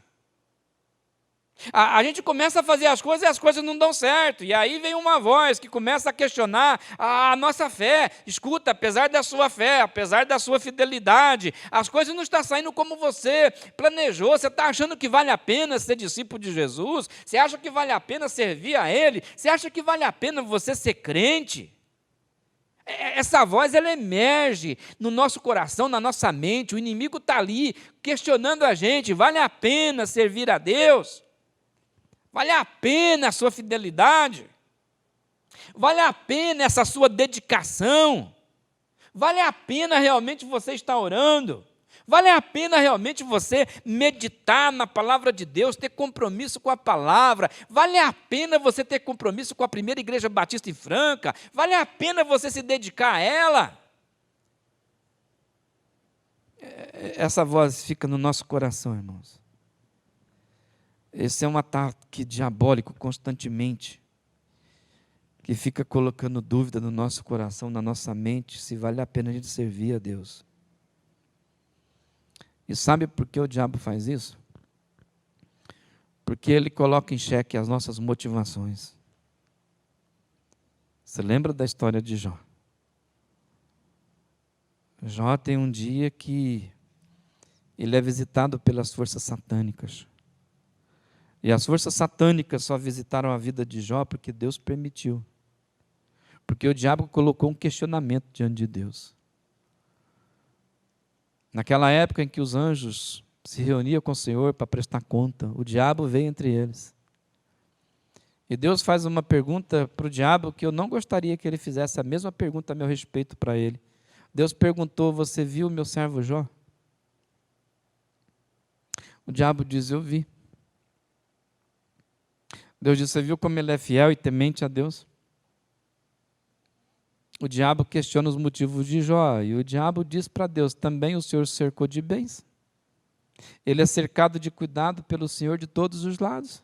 A gente começa a fazer as coisas e as coisas não dão certo. E aí vem uma voz que começa a questionar a nossa fé. Escuta, apesar da sua fé, apesar da sua fidelidade, as coisas não estão saindo como você planejou. Você está achando que vale a pena ser discípulo de Jesus? Você acha que vale a pena servir a Ele? Você acha que vale a pena você ser crente? Essa voz, ela emerge no nosso coração, na nossa mente. O inimigo está ali questionando a gente. Vale a pena servir a Deus? Vale a pena a sua fidelidade? Vale a pena essa sua dedicação? Vale a pena realmente você estar orando? Vale a pena realmente você meditar na palavra de Deus, ter compromisso com a palavra? Vale a pena você ter compromisso com a primeira igreja batista em Franca? Vale a pena você se dedicar a ela? Essa voz fica no nosso coração, irmãos. Esse é um ataque diabólico constantemente, que fica colocando dúvida no nosso coração, na nossa mente, se vale a pena a gente servir a Deus. E sabe por que o diabo faz isso? Porque ele coloca em xeque as nossas motivações. Você lembra da história de Jó? Jó tem um dia que ele é visitado pelas forças satânicas. E as forças satânicas só visitaram a vida de Jó porque Deus permitiu. Porque o diabo colocou um questionamento diante de Deus. Naquela época em que os anjos se reuniam com o Senhor para prestar conta, o diabo veio entre eles. E Deus faz uma pergunta para o diabo que eu não gostaria que ele fizesse a mesma pergunta a meu respeito para ele. Deus perguntou: você viu o meu servo Jó? O diabo diz: eu vi. Deus disse: você viu como ele é fiel e temente a Deus? O diabo questiona os motivos de Jó, e o diabo diz para Deus: também o Senhor cercou de bens. Ele é cercado de cuidado pelo Senhor de todos os lados.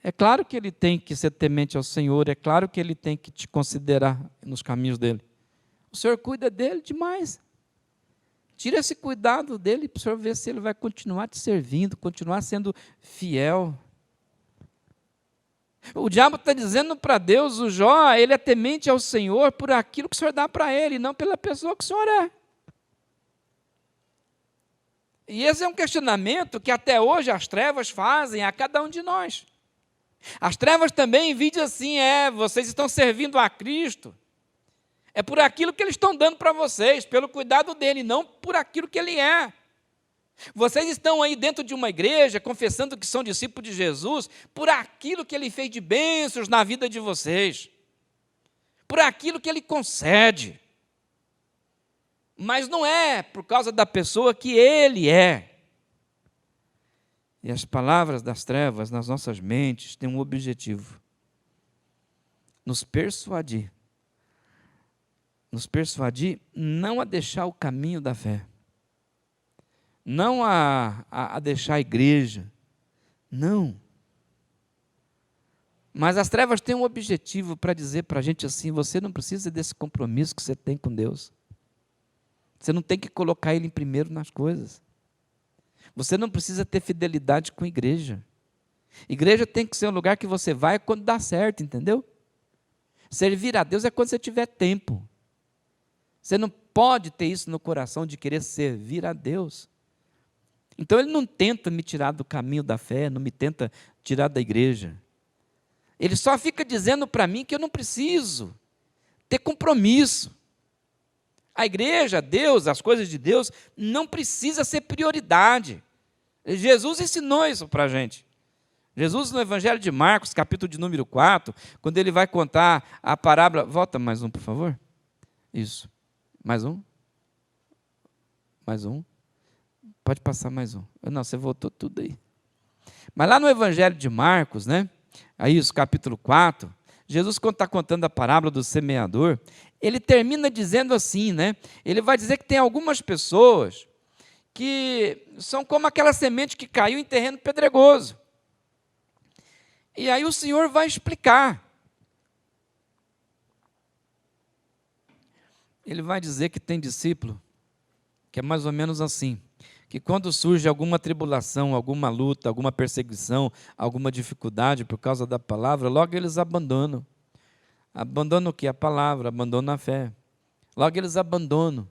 É claro que ele tem que ser temente ao Senhor, é claro que ele tem que te considerar nos caminhos dele. O Senhor cuida dele demais. Tira esse cuidado dele para o Senhor ver se ele vai continuar te servindo, continuar sendo fiel. O diabo está dizendo para Deus: o Jó, ele é temente ao Senhor por aquilo que o Senhor dá para ele, não pela pessoa que o Senhor é. E esse é um questionamento que até hoje as trevas fazem a cada um de nós. As trevas também dizem assim: vocês estão servindo a Cristo, é por aquilo que eles estão dando para vocês, pelo cuidado dele, não por aquilo que ele é. Vocês estão aí dentro de uma igreja, confessando que são discípulos de Jesus, por aquilo que ele fez de bênçãos na vida de vocês, por aquilo que ele concede. Mas não é por causa da pessoa que ele é. E as palavras das trevas nas nossas mentes têm um objetivo: nos persuadir não a deixar o caminho da fé, não a deixar a igreja, não. Mas as trevas têm um objetivo para dizer para a gente assim: você não precisa desse compromisso que você tem com Deus. Você não tem que colocar Ele em primeiro nas coisas. Você não precisa ter fidelidade com a igreja. Igreja tem que ser um lugar que você vai quando dá certo, entendeu? Servir a Deus é quando você tiver tempo. Você não pode ter isso no coração de querer servir a Deus. Então ele não tenta me tirar do caminho da fé, não me tenta tirar da igreja. Ele só fica dizendo para mim que eu não preciso ter compromisso. A igreja, Deus, as coisas de Deus, não precisa ser prioridade. Jesus ensinou isso para a gente. Jesus, no Evangelho de Marcos, capítulo de número 4, quando ele vai contar a parábola... Volta mais um, por favor. Isso. Mais um. Mais um. Pode passar mais um. Não, você voltou tudo aí. Mas lá no Evangelho de Marcos, né? Aí, isso, capítulo 4, Jesus, quando está contando a parábola do semeador, ele termina dizendo assim, né? Ele vai dizer que tem algumas pessoas que são como aquela semente que caiu em terreno pedregoso. E aí o Senhor vai explicar. Ele vai dizer que tem discípulo que é mais ou menos assim, que quando surge alguma tribulação, alguma luta, alguma perseguição, alguma dificuldade por causa da palavra, logo eles abandonam. Abandonam o quê? A palavra, abandonam a fé. Logo eles abandonam.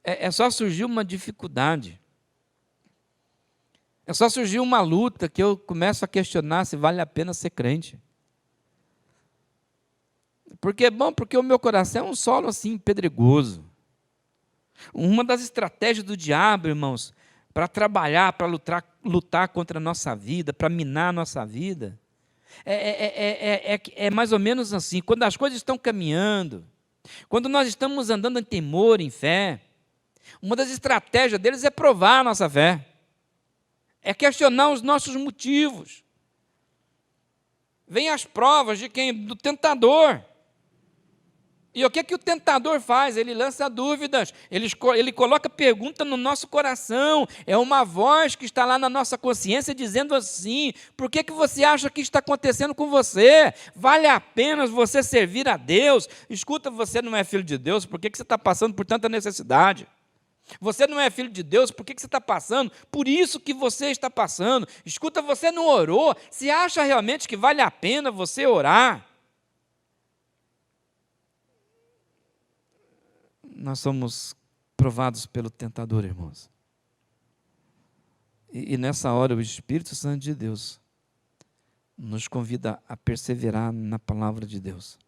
É só surgir uma dificuldade. É só surgir uma luta que eu começo a questionar se vale a pena ser crente. Porque é bom, porque o meu coração é um solo assim, pedregoso. Uma das estratégias do diabo, irmãos, para trabalhar, para lutar contra a nossa vida, para minar a nossa vida, é mais ou menos assim, quando as coisas estão caminhando, quando nós estamos andando em temor, em fé, uma das estratégias deles é provar a nossa fé, é questionar os nossos motivos. Vem as provas de quem? Do tentador. E o que o tentador faz? Ele lança dúvidas, ele coloca pergunta no nosso coração, é uma voz que está lá na nossa consciência dizendo assim: por que você acha que está acontecendo com você? Vale a pena você servir a Deus? Escuta, você não é filho de Deus, por que você está passando por tanta necessidade? Você não é filho de Deus, por que você está passando? Por isso que você está passando. Escuta, você não orou, você acha realmente que vale a pena você orar? Nós somos provados pelo tentador, irmãos. E nessa hora o Espírito Santo de Deus nos convida a perseverar na palavra de Deus.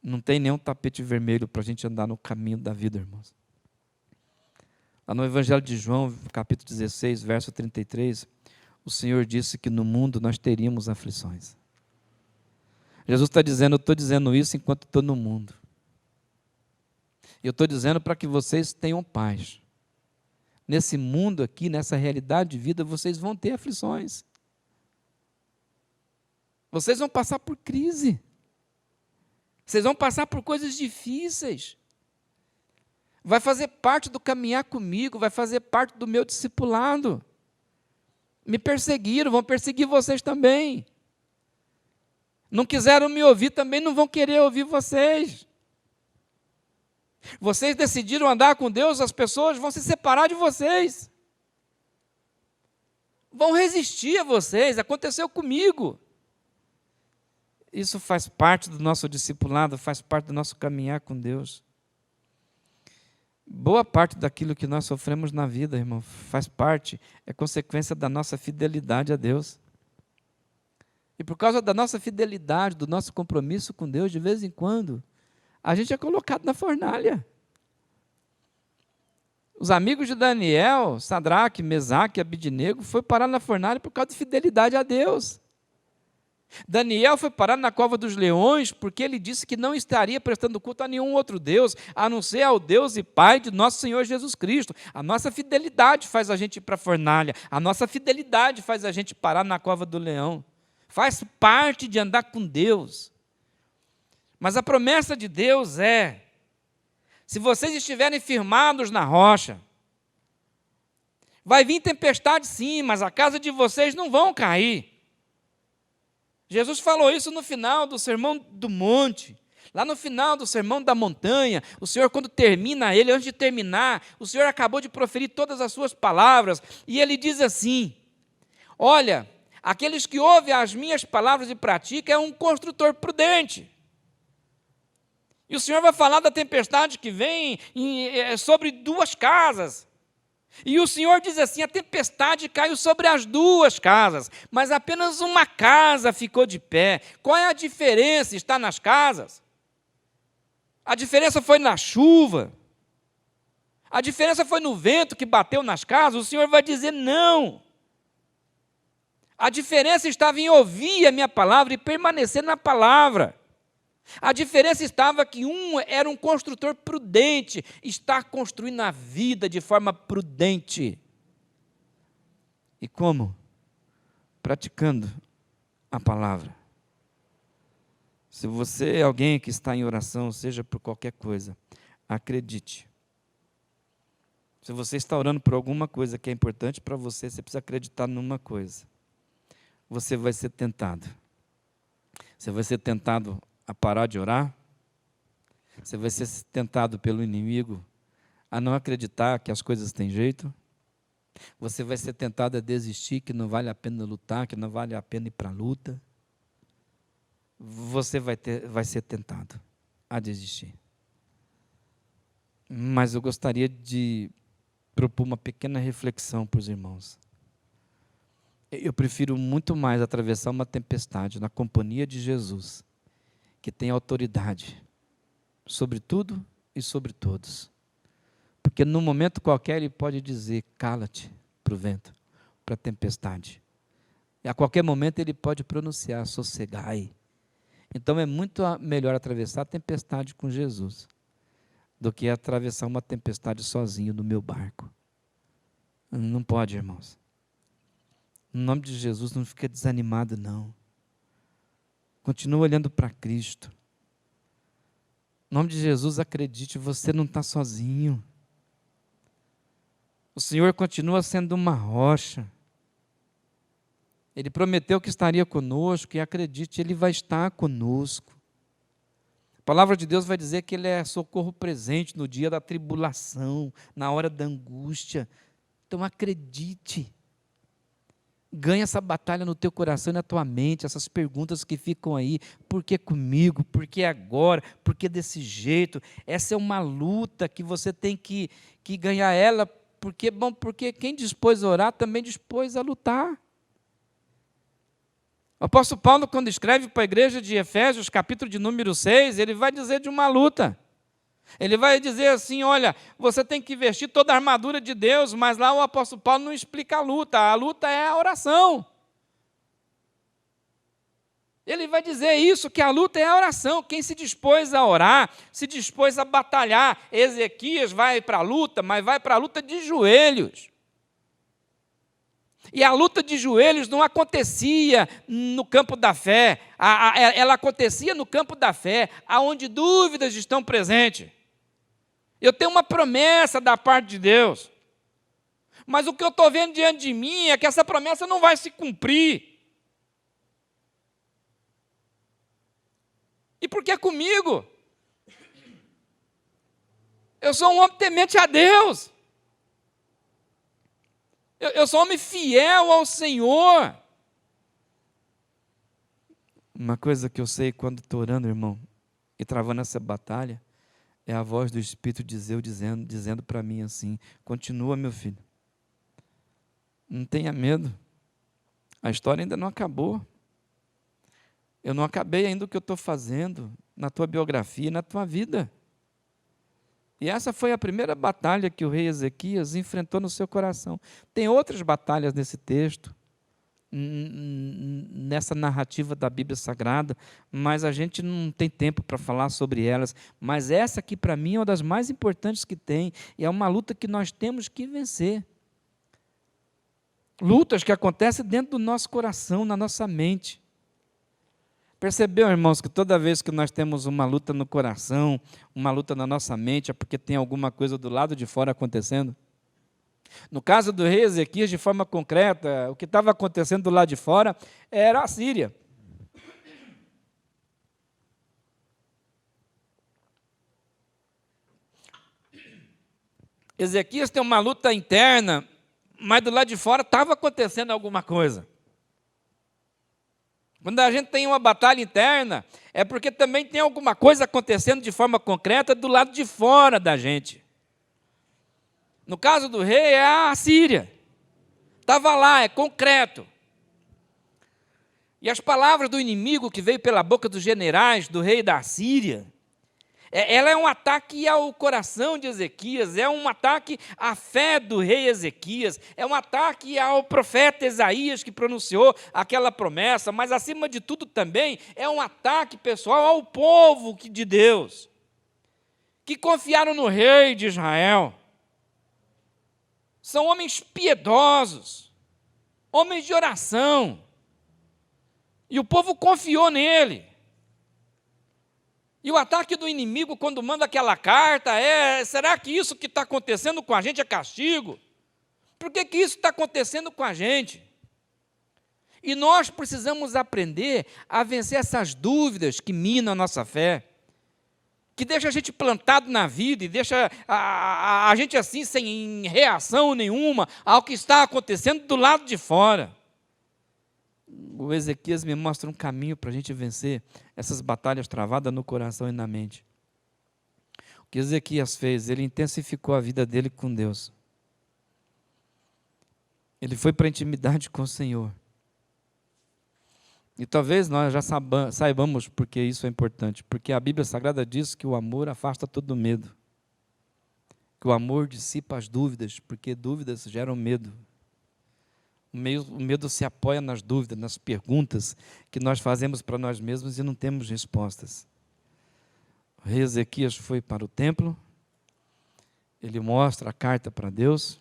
Não tem nenhum tapete vermelho para a gente andar no caminho da vida, irmãos. Lá no Evangelho de João, capítulo 16, verso 33, o Senhor disse que no mundo nós teríamos aflições. Jesus está dizendo, eu estou dizendo isso enquanto estou no mundo. Eu estou dizendo para que vocês tenham paz. Nesse mundo aqui, nessa realidade de vida, vocês vão ter aflições. Vocês vão passar por crise. Vocês vão passar por coisas difíceis. Vai fazer parte do caminhar comigo, vai fazer parte do meu discipulado. Me perseguiram, vão perseguir vocês também. Não quiseram me ouvir, também não vão querer ouvir vocês. Vocês decidiram andar com Deus, as pessoas vão se separar de vocês. Vão resistir a vocês, aconteceu comigo. Isso faz parte do nosso discipulado, faz parte do nosso caminhar com Deus. Boa parte daquilo que nós sofremos na vida, irmão, faz parte, é consequência da nossa fidelidade a Deus. E por causa da nossa fidelidade, do nosso compromisso com Deus, de vez em quando, a gente é colocado na fornalha. Os amigos de Daniel, Sadraque, Mesaque e Abidnego, foram parar na fornalha por causa de fidelidade a Deus. Daniel foi parar na cova dos leões porque ele disse que não estaria prestando culto a nenhum outro Deus, a não ser ao Deus e Pai de nosso Senhor Jesus Cristo. A nossa fidelidade faz a gente ir para a fornalha, a nossa fidelidade faz a gente parar na cova do leão. Faz parte de andar com Deus. Mas a promessa de Deus é, se vocês estiverem firmados na rocha, vai vir tempestade sim, mas a casa de vocês não vão cair. Jesus falou isso no final do Sermão do Monte, lá no final do Sermão da Montanha. O Senhor, quando termina ele, antes de terminar, o Senhor acabou de proferir todas as suas palavras, e ele diz assim, olha, aqueles que ouvem as minhas palavras e praticam é um construtor prudente. E o Senhor vai falar da tempestade que vem sobre duas casas. E o Senhor diz assim, a tempestade caiu sobre as duas casas, mas apenas uma casa ficou de pé. Qual é a diferença? Está nas casas? A diferença foi na chuva? A diferença foi no vento que bateu nas casas? O Senhor vai dizer não. A diferença estava em ouvir a minha palavra e permanecer na palavra. A diferença estava que um era um construtor prudente, está construindo a vida de forma prudente. E como? Praticando a palavra. Se você é alguém que está em oração, seja por qualquer coisa, acredite. Se você está orando por alguma coisa que é importante para você, você precisa acreditar numa coisa. Você vai ser tentado. Você vai ser tentado a parar de orar. Você vai ser tentado pelo inimigo a não acreditar que as coisas têm jeito. Você vai ser tentado a desistir, que não vale a pena lutar, que não vale a pena ir para a luta. Você vai ser tentado a desistir. Mas eu gostaria de propor uma pequena reflexão para os irmãos. Eu prefiro muito mais atravessar uma tempestade na companhia de Jesus, que tem autoridade sobre tudo e sobre todos. Porque num momento qualquer ele pode dizer, cala-te para o vento, para a tempestade. E a qualquer momento ele pode pronunciar, sossegai. Então é muito melhor atravessar a tempestade com Jesus do que atravessar uma tempestade sozinho no meu barco. Não pode, irmãos. No nome de Jesus, não fica desanimado, não. Continua olhando para Cristo. No nome de Jesus, acredite, você não está sozinho. O Senhor continua sendo uma rocha. Ele prometeu que estaria conosco, e acredite, Ele vai estar conosco. A palavra de Deus vai dizer que Ele é socorro presente no dia da tribulação, na hora da angústia. Então acredite. Ganha essa batalha no teu coração e na tua mente, essas perguntas que ficam aí, por que comigo, por que agora, por que desse jeito? Essa é uma luta que você tem que ganhar ela, porque quem dispôs a orar também dispôs a lutar. O apóstolo Paulo, quando escreve para a igreja de Efésios, capítulo de número 6, ele vai dizer de uma luta. Ele vai dizer assim, olha, você tem que vestir toda a armadura de Deus, mas lá o apóstolo Paulo não explica a luta é a oração. Ele vai dizer isso, que a luta é a oração. Quem se dispôs a orar, se dispôs a batalhar. Ezequias vai para a luta, mas vai para a luta de joelhos. E a luta de joelhos não acontecia no campo da fé, ela acontecia no campo da fé, aonde dúvidas estão presentes. Eu tenho uma promessa da parte de Deus, mas o que eu estou vendo diante de mim é que essa promessa não vai se cumprir. E por que comigo? Eu sou um homem temente a Deus. Eu sou um homem fiel ao Senhor. Uma coisa que eu sei quando estou orando, irmão, e travando essa batalha, é a voz do Espírito de Deus dizendo para mim assim, continua, meu filho. Não tenha medo. A história ainda não acabou. Eu não acabei ainda o que eu estou fazendo na tua biografia, na tua vida. E essa foi a primeira batalha que o rei Ezequias enfrentou no seu coração. Tem outras batalhas nesse texto, nessa narrativa da Bíblia Sagrada, mas a gente não tem tempo para falar sobre elas. Mas essa aqui, para mim, é uma das mais importantes que tem, e é uma luta que nós temos que vencer. Lutas que acontecem dentro do nosso coração, na nossa mente. Percebeu, irmãos, que toda vez que nós temos uma luta no coração, uma luta na nossa mente, é porque tem alguma coisa do lado de fora acontecendo? No caso do rei Ezequias, de forma concreta, o que estava acontecendo do lado de fora era a Síria. Ezequias tem uma luta interna, mas do lado de fora estava acontecendo alguma coisa. Quando a gente tem uma batalha interna, é porque também tem alguma coisa acontecendo de forma concreta do lado de fora da gente. No caso do rei, é a Síria. Estava lá, é concreto. E as palavras do inimigo que veio pela boca dos generais do rei da Síria, ela é um ataque ao coração de Ezequias, é um ataque à fé do rei Ezequias, é um ataque ao profeta Isaías que pronunciou aquela promessa, mas acima de tudo também é um ataque, pessoal, ao povo de Deus, que confiaram no rei de Israel. São homens piedosos, homens de oração, e o povo confiou nele. E o ataque do inimigo, quando manda aquela carta, será que isso que está acontecendo com a gente é castigo? Por que isso está acontecendo com a gente? E nós precisamos aprender a vencer essas dúvidas que minam a nossa fé, que deixa a gente plantado na vida e deixa a gente assim, sem reação nenhuma ao que está acontecendo do lado de fora. O Ezequias me mostra um caminho para a gente vencer essas batalhas travadas no coração e na mente. O que Ezequias fez? Ele intensificou a vida dele com Deus. Ele foi para a intimidade com o Senhor. E talvez nós já saibamos porque isso é importante. Porque a Bíblia Sagrada diz que o amor afasta todo medo. Que o amor dissipa as dúvidas, porque dúvidas geram medo. O medo se apoia nas dúvidas, nas perguntas que nós fazemos para nós mesmos e não temos respostas. O rei Ezequias foi para o templo, ele mostra a carta para Deus,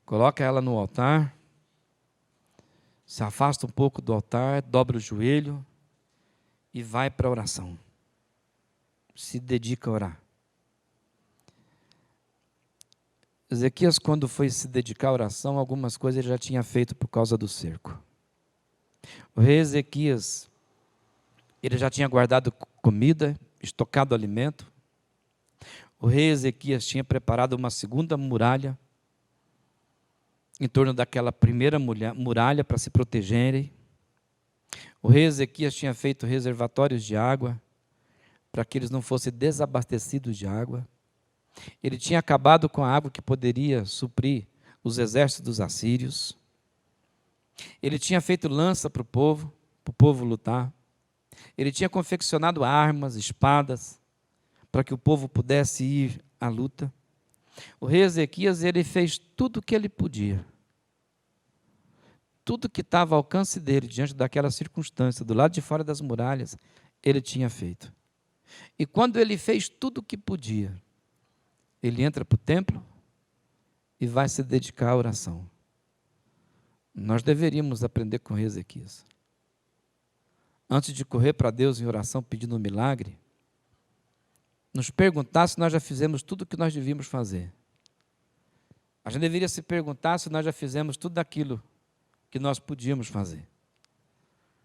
coloca ela no altar, se afasta um pouco do altar, dobra o joelho e vai para a oração. Se dedica a orar. Ezequias, quando foi se dedicar à oração, algumas coisas ele já tinha feito por causa do cerco. O rei Ezequias, ele já tinha guardado comida, estocado alimento. O rei Ezequias tinha preparado uma segunda muralha em torno daquela primeira muralha para se protegerem. O rei Ezequias tinha feito reservatórios de água para que eles não fossem desabastecidos de água. Ele tinha acabado com a água que poderia suprir os exércitos dos assírios. Ele tinha feito lança para o povo lutar. Ele tinha confeccionado armas, espadas, para que o povo pudesse ir à luta. O rei Ezequias, ele fez tudo o que ele podia. Tudo que estava ao alcance dele, diante daquela circunstância, do lado de fora das muralhas, ele tinha feito. E quando ele fez tudo o que podia, ele entra para o templo e vai se dedicar à oração. Nós deveríamos aprender com o rei Ezequias. Antes de correr para Deus em oração pedindo um milagre, nos perguntar se nós já fizemos tudo o que nós devíamos fazer. A gente deveria se perguntar se nós já fizemos tudo aquilo que nós podíamos fazer.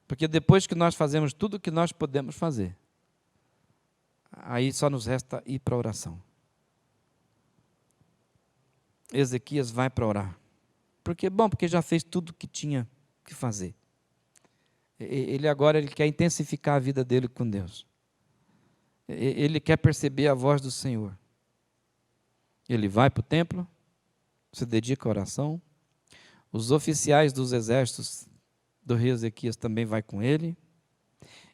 Porque depois que nós fazemos tudo o que nós podemos fazer, aí só nos resta ir para a oração. Ezequias vai para orar. Porque já fez tudo o que tinha que fazer. Ele agora quer intensificar a vida dele com Deus. Ele quer perceber a voz do Senhor. Ele vai para o templo, se dedica à oração. Os oficiais dos exércitos do rei Ezequias também vão com ele.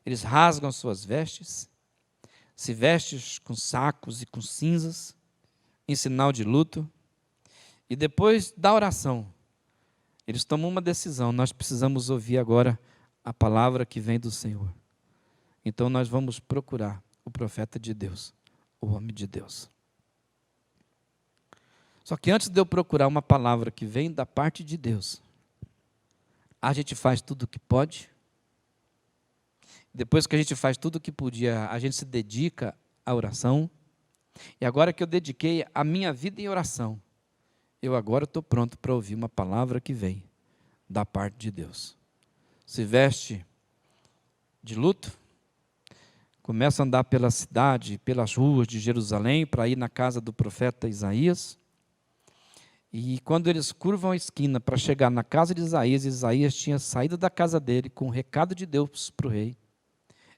Eles rasgam suas vestes, se vestem com sacos e com cinzas, em sinal de luto. E depois da oração, eles tomam uma decisão. Nós precisamos ouvir agora a palavra que vem do Senhor. Então nós vamos procurar o profeta de Deus, o homem de Deus. Só que antes de eu procurar uma palavra que vem da parte de Deus, a gente faz tudo o que pode. Depois que a gente faz tudo o que podia, a gente se dedica à oração. E agora que eu dediquei a minha vida em oração, eu agora estou pronto para ouvir uma palavra que vem da parte de Deus. Se veste de luto, começa a andar pela cidade, pelas ruas de Jerusalém, para ir na casa do profeta Isaías. E quando eles curvam a esquina para chegar na casa de Isaías, Isaías tinha saído da casa dele com um recado de Deus para o rei.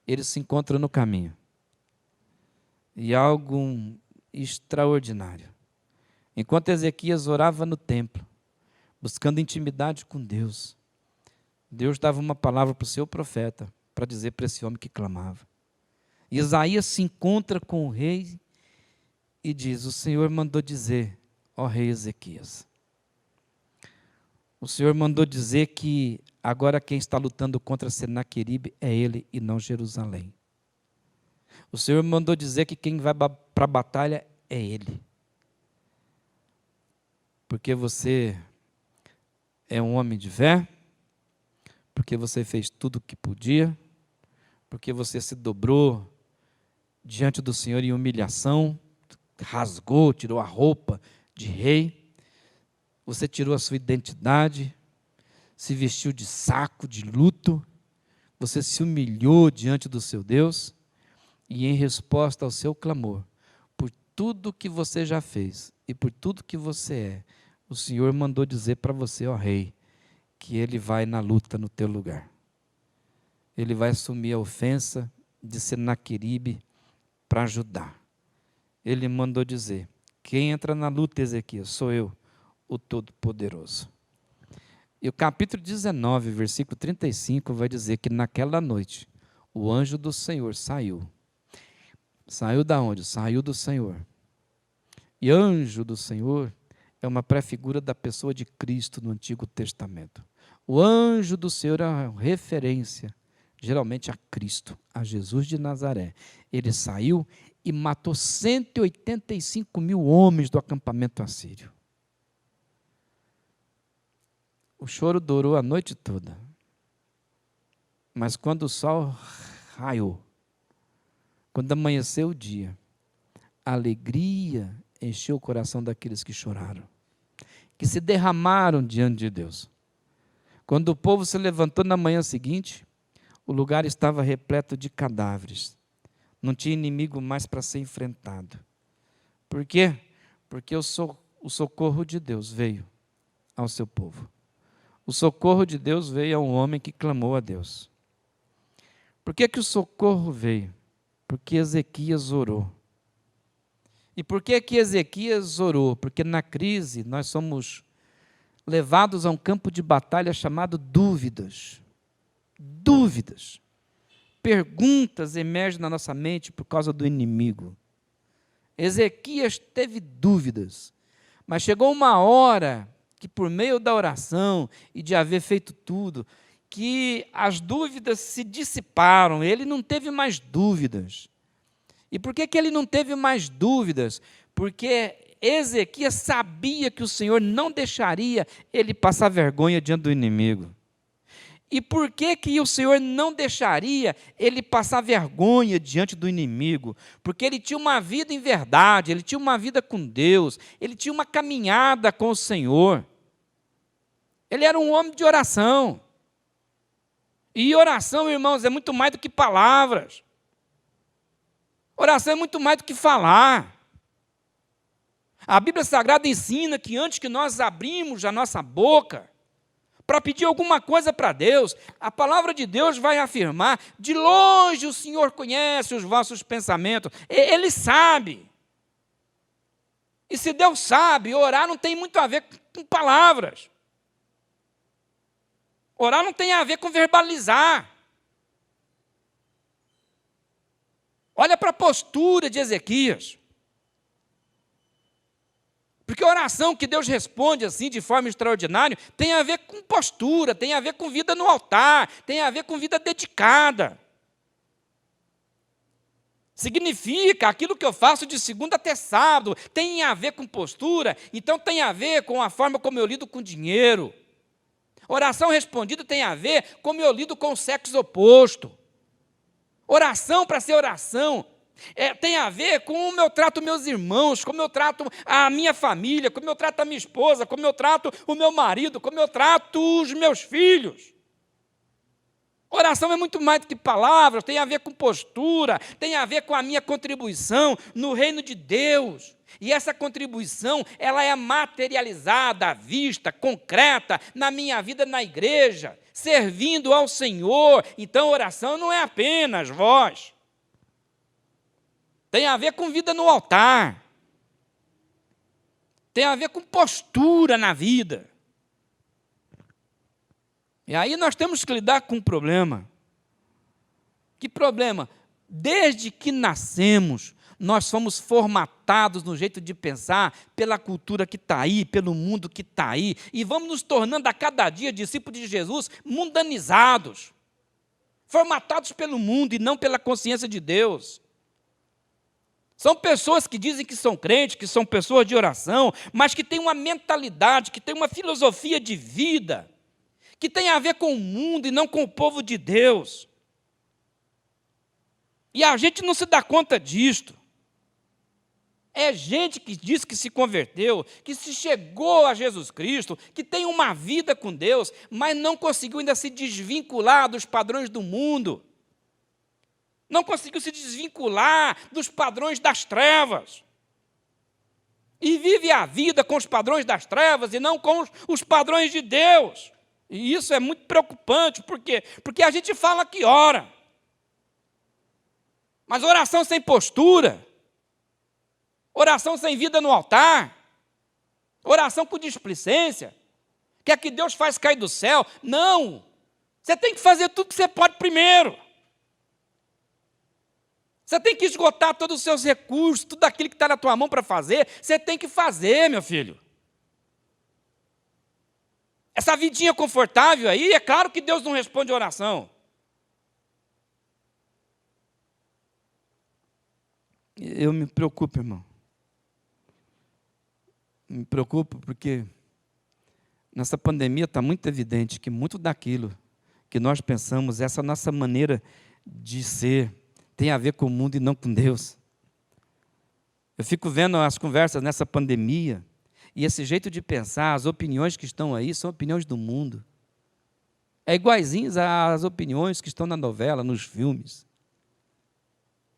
Eles se encontram no caminho. E algo extraordinário. Enquanto Ezequias orava no templo, buscando intimidade com Deus, Deus dava uma palavra para o seu profeta, para dizer para esse homem que clamava. E Isaías se encontra com o rei e diz: o Senhor mandou dizer, ó rei Ezequias, o Senhor mandou dizer que agora quem está lutando contra Senaqueribe é ele e não Jerusalém. O Senhor mandou dizer que quem vai para a batalha é ele. Porque você é um homem de fé, porque você fez tudo o que podia, porque você se dobrou diante do Senhor em humilhação, rasgou, tirou a roupa de rei, você tirou a sua identidade, se vestiu de saco, de luto, você se humilhou diante do seu Deus, e em resposta ao seu clamor, por tudo que você já fez e por tudo que você é, o Senhor mandou dizer para você, ó rei, que Ele vai na luta no teu lugar. Ele vai assumir a ofensa de Senaqueribe para Judá. Ele mandou dizer, quem entra na luta, Ezequias, sou eu, o Todo-Poderoso. E o capítulo 19, versículo 35, vai dizer que naquela noite, o anjo do Senhor saiu. Saiu da onde? Saiu do Senhor. E anjo do Senhor é uma prefigura da pessoa de Cristo no Antigo Testamento. O anjo do Senhor é uma referência, geralmente a Cristo, a Jesus de Nazaré. Ele saiu e matou 185 mil homens do acampamento assírio. O choro durou a noite toda. Mas quando o sol raiou, quando amanheceu o dia, a alegria encheu o coração daqueles que choraram, que se derramaram diante de Deus. Quando o povo se levantou na manhã seguinte, o lugar estava repleto de cadáveres. Não tinha inimigo mais para ser enfrentado. Por quê? Porque o socorro de Deus veio ao seu povo. O socorro de Deus veio a um homem que clamou a Deus. Por que o socorro veio? Porque Ezequias orou. E por que Ezequias orou? Porque na crise nós somos levados a um campo de batalha chamado dúvidas. Dúvidas. Perguntas emergem na nossa mente por causa do inimigo. Ezequias teve dúvidas, mas chegou uma hora que por meio da oração e de haver feito tudo, que as dúvidas se dissiparam, ele não teve mais dúvidas. E por que ele não teve mais dúvidas? Porque Ezequias sabia que o Senhor não deixaria ele passar vergonha diante do inimigo. E por que o Senhor não deixaria ele passar vergonha diante do inimigo? Porque ele tinha uma vida em verdade, ele tinha uma vida com Deus, ele tinha uma caminhada com o Senhor. Ele era um homem de oração. E oração, irmãos, é muito mais do que palavras. Oração é muito mais do que falar. A Bíblia Sagrada ensina que antes que nós abrimos a nossa boca para pedir alguma coisa para Deus, a palavra de Deus vai afirmar, de longe o Senhor conhece os vossos pensamentos, Ele sabe. E se Deus sabe, orar não tem muito a ver com palavras. Orar não tem a ver com verbalizar. Olha para a postura de Ezequias. Porque a oração que Deus responde assim, de forma extraordinária, tem a ver com postura, tem a ver com vida no altar, tem a ver com vida dedicada. Significa aquilo que eu faço de segunda até sábado, tem a ver com postura, então tem a ver com a forma como eu lido com dinheiro. Oração respondida tem a ver como eu lido com o sexo oposto. Oração, para ser oração, tem a ver com como eu trato meus irmãos, como eu trato a minha família, como eu trato a minha esposa, como eu trato o meu marido, como eu trato os meus filhos. Oração é muito mais do que palavras, tem a ver com postura, tem a ver com a minha contribuição no reino de Deus. E essa contribuição, ela é materializada, vista, concreta na minha vida na igreja, servindo ao Senhor. Então, oração não é apenas voz. Tem a ver com vida no altar. Tem a ver com postura na vida. E aí nós temos que lidar com um problema. Que problema? Desde que nascemos, nós somos formatados no jeito de pensar pela cultura que está aí, pelo mundo que está aí, e vamos nos tornando a cada dia discípulos de Jesus mundanizados, formatados pelo mundo e não pela consciência de Deus. São pessoas que dizem que são crentes, que são pessoas de oração, mas que têm uma mentalidade, que têm uma filosofia de vida, que tem a ver com o mundo e não com o povo de Deus. E a gente não se dá conta disto. É gente que diz que se converteu, que se chegou a Jesus Cristo, que tem uma vida com Deus, mas não conseguiu ainda se desvincular dos padrões do mundo. Não conseguiu se desvincular dos padrões das trevas. E vive a vida com os padrões das trevas e não com os padrões de Deus. E isso é muito preocupante. Por quê? Porque a gente fala que ora. Mas oração sem postura, oração sem vida no altar, oração com displicência, quer que Deus faz cair do céu? Não! Você tem que fazer tudo que você pode primeiro. Você tem que esgotar todos os seus recursos, tudo aquilo que está na tua mão para fazer, você tem que fazer, meu filho. Essa vidinha confortável aí, é claro que Deus não responde a oração. Eu me preocupo, irmão. Me preocupo porque nessa pandemia está muito evidente que muito daquilo que nós pensamos, essa nossa maneira de ser, tem a ver com o mundo e não com Deus. Eu fico vendo as conversas nessa pandemia, e esse jeito de pensar, as opiniões que estão aí, são opiniões do mundo. É iguaizinhas às opiniões que estão na novela, nos filmes.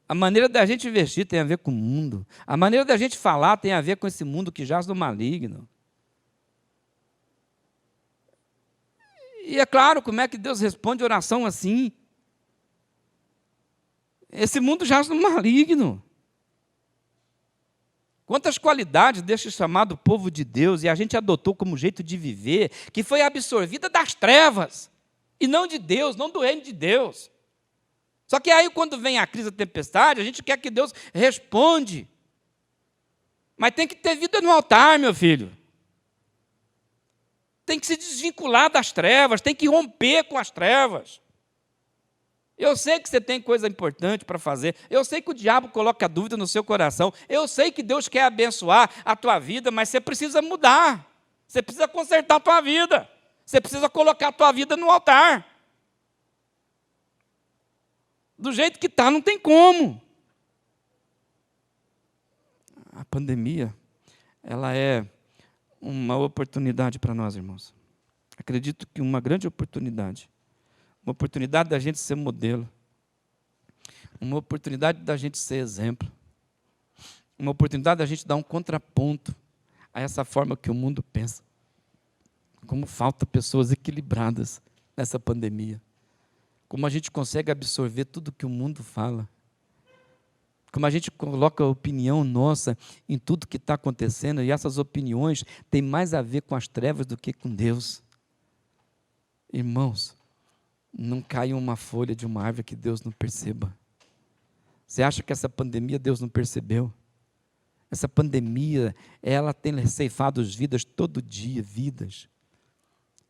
A maneira da gente vestir tem a ver com o mundo. A maneira da gente falar tem a ver com esse mundo que jaz no maligno. E é claro, como é que Deus responde oração assim? Esse mundo jaz no maligno. Quantas qualidades deste chamado povo de Deus, e a gente adotou como jeito de viver, que foi absorvida das trevas, e não de Deus, não do reino de Deus. Só que aí, quando vem a crise, a tempestade, a gente quer que Deus responde. Mas tem que ter vida no altar, meu filho. Tem que se desvincular das trevas, tem que romper com as trevas. Eu sei que você tem coisa importante para fazer, eu sei que o diabo coloca dúvida no seu coração, eu sei que Deus quer abençoar a tua vida, mas você precisa mudar, você precisa consertar a tua vida, você precisa colocar a tua vida no altar. Do jeito que está, não tem como. A pandemia, ela é uma oportunidade para nós, irmãos. Acredito que uma grande oportunidade. Uma oportunidade da gente ser modelo. Uma oportunidade da gente ser exemplo. Uma oportunidade da gente dar um contraponto a essa forma que o mundo pensa. Como falta pessoas equilibradas nessa pandemia. Como a gente consegue absorver tudo que o mundo fala. Como a gente coloca a opinião nossa em tudo que está acontecendo, e essas opiniões têm mais a ver com as trevas do que com Deus. Irmãos, não cai uma folha de uma árvore que Deus não perceba. Você acha que essa pandemia Deus não percebeu? Essa pandemia, ela tem ceifado as vidas todo dia, vidas.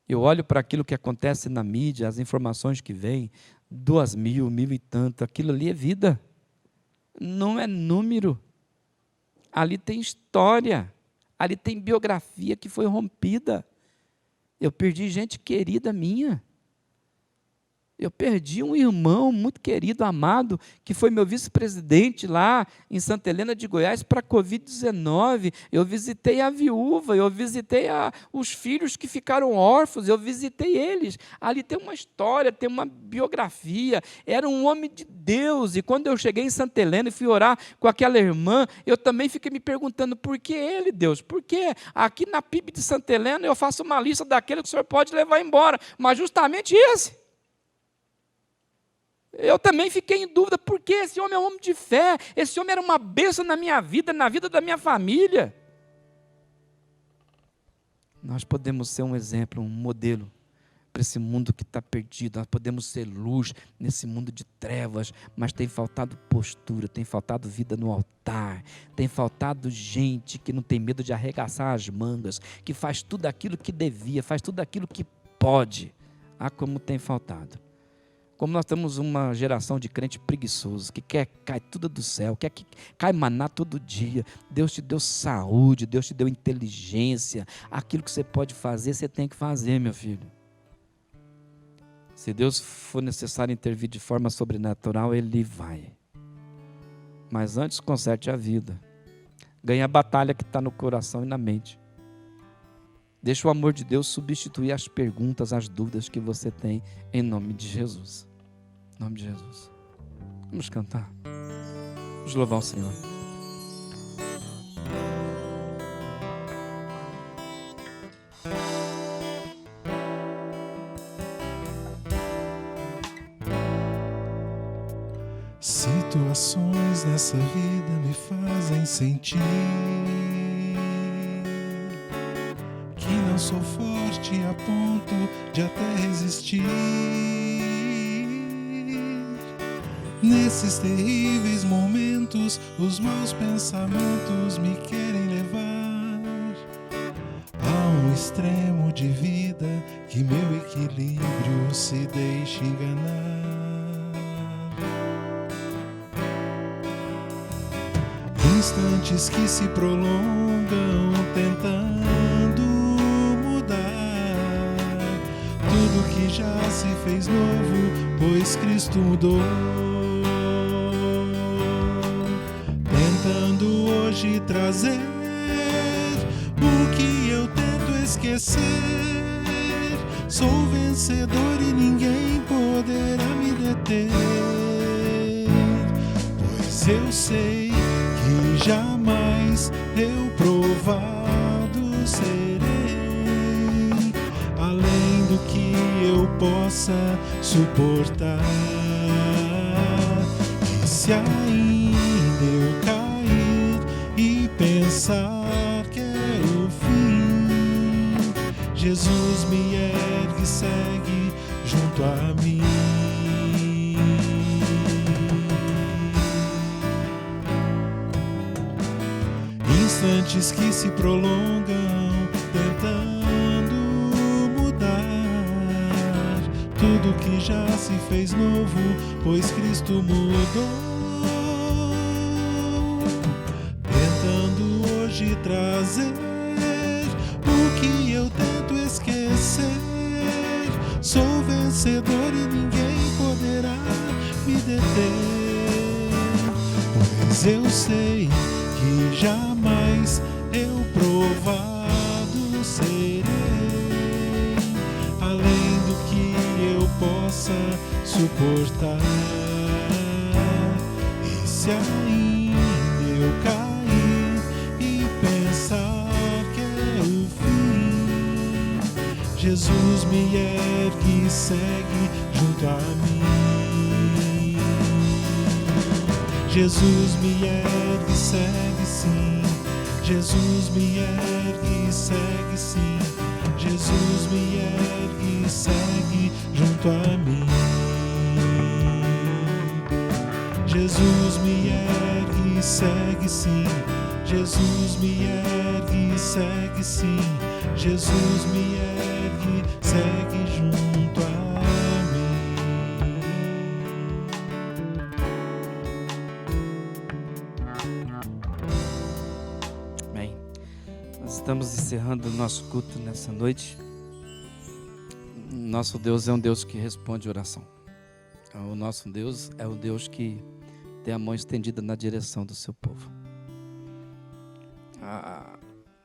Eu olho para aquilo que acontece na mídia, as informações que vêm, 2.000, 1.000 e tanto, aquilo ali é vida, não é número. Ali tem história, ali tem biografia que foi rompida. Eu perdi gente querida minha. Eu perdi um irmão muito querido, amado, que foi meu vice-presidente lá em Santa Helena de Goiás para a Covid-19. Eu visitei a viúva, eu visitei os filhos que ficaram órfãos, eu visitei eles. Ali tem uma história, tem uma biografia. Era um homem de Deus. E quando eu cheguei em Santa Helena e fui orar com aquela irmã, eu também fiquei me perguntando, por que ele, Deus? Por que aqui na PIB de Santa Helena eu faço uma lista daquele que o Senhor pode levar embora? Mas justamente esse. Eu também fiquei em dúvida, porque esse homem é um homem de fé, esse homem era uma bênção na minha vida, na vida da minha família. Nós podemos ser um exemplo, um modelo para esse mundo que está perdido, nós podemos ser luz nesse mundo de trevas, mas tem faltado postura, tem faltado vida no altar, tem faltado gente que não tem medo de arregaçar as mangas, que faz tudo aquilo que devia, faz tudo aquilo que pode. Ah, como tem faltado. Como nós temos uma geração de crente preguiçoso, que quer cair tudo do céu, quer que cai maná todo dia. Deus te deu saúde, Deus te deu inteligência. Aquilo que você pode fazer, você tem que fazer, meu filho. Se Deus for necessário intervir de forma sobrenatural, Ele vai. Mas antes conserte a vida. Ganhe a batalha que está no coração e na mente. Deixa o amor de Deus substituir as perguntas, as dúvidas que você tem, em nome de Jesus. Em nome de Jesus. Vamos cantar. Vamos louvar o Senhor. Situações nessa vida me fazem sentir que não sou forte a ponto de até resistir. Nesses terríveis momentos, os maus pensamentos me querem levar a um extremo de vida que meu equilíbrio se deixe enganar. Instantes que se prolongam tentando mudar tudo que já se fez novo, pois Cristo mudou. Tentando hoje trazer o que eu tento esquecer. Sou vencedor e ninguém poderá me deter, pois eu sei que jamais eu provado serei, além do que eu possa suportar. E se ainda eu cair e pensar que é o fim, Jesus me ergue e segue junto a mim. Instantes que se prolongam tentando mudar tudo que já se fez novo, pois Cristo mudou. Tentando hoje trazer o que eu tento esquecer. Sou vencedor e ninguém poderá me deter, pois eu sei que jamais eu provado serei, além do que eu possa suportar. E se ainda eu cair e pensar que é o fim, Jesus me ergue e segue junto a mim. Jesus me ergue e segue sim, Jesus me ergue e segue sim, Jesus me ergue e segue junto a mim. Jesus me ergue e segue sim, Jesus me ergue e segue sim, Jesus me ergue e segue junto a mim. Estamos encerrando o nosso culto nessa noite. Nosso Deus é um Deus que responde oração. O nosso Deus é um Deus que tem a mão estendida na direção do seu povo.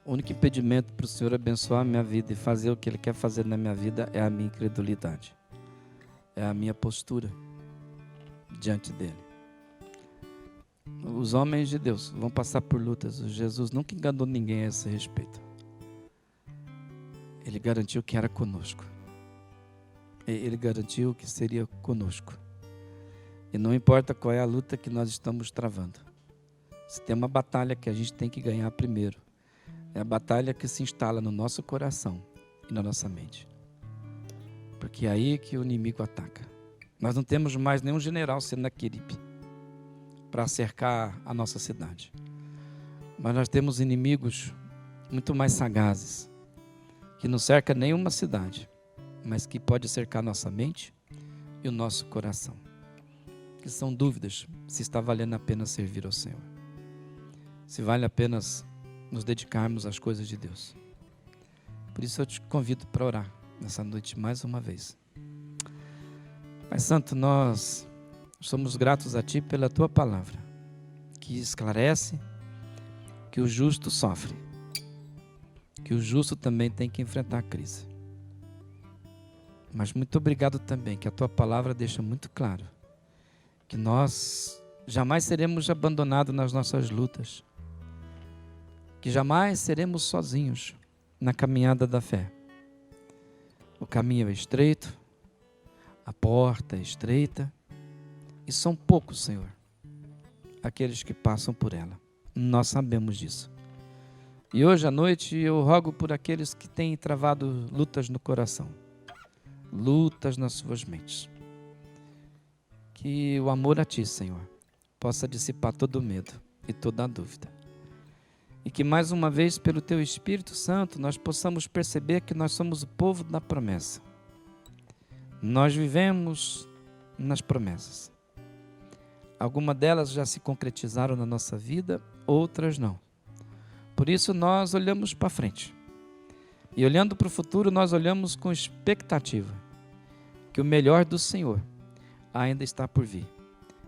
O único impedimento para o Senhor abençoar a minha vida e fazer o que Ele quer fazer na minha vida é a minha incredulidade. É a minha postura diante dEle. Os homens de Deus vão passar por lutas. Jesus nunca enganou ninguém a esse respeito. Ele garantiu que era conosco. Ele garantiu que seria conosco. E não importa qual é a luta que nós estamos travando. Se tem uma batalha que a gente tem que ganhar primeiro, é a batalha que se instala no nosso coração e na nossa mente. Porque é aí que o inimigo ataca. Nós não temos mais nenhum general Senaqueribe para cercar a nossa cidade. Mas nós temos inimigos muito mais sagazes, que não cerca nenhuma cidade, mas que pode cercar nossa mente e o nosso coração. Que são dúvidas se está valendo a pena servir ao Senhor. Se vale a pena nos dedicarmos às coisas de Deus. Por isso eu te convido para orar nessa noite mais uma vez. Pai Santo, nós somos gratos a Ti pela Tua palavra, que esclarece que o justo sofre, que o justo também tem que enfrentar a crise. Mas muito obrigado também, que a tua palavra deixa muito claro que nós jamais seremos abandonados nas nossas lutas, que jamais seremos sozinhos na caminhada da fé. O caminho é estreito, a porta é estreita, e são poucos, Senhor, aqueles que passam por ela. Nós sabemos disso. E hoje à noite eu rogo por aqueles que têm travado lutas no coração, lutas nas suas mentes. Que o amor a Ti, Senhor, possa dissipar todo o medo e toda a dúvida. E que mais uma vez, pelo Teu Espírito Santo, nós possamos perceber que nós somos o povo da promessa. Nós vivemos nas promessas. Algumas delas já se concretizaram na nossa vida, outras não. Por isso nós olhamos para frente. E olhando para o futuro, nós olhamos com expectativa que o melhor do Senhor ainda está por vir.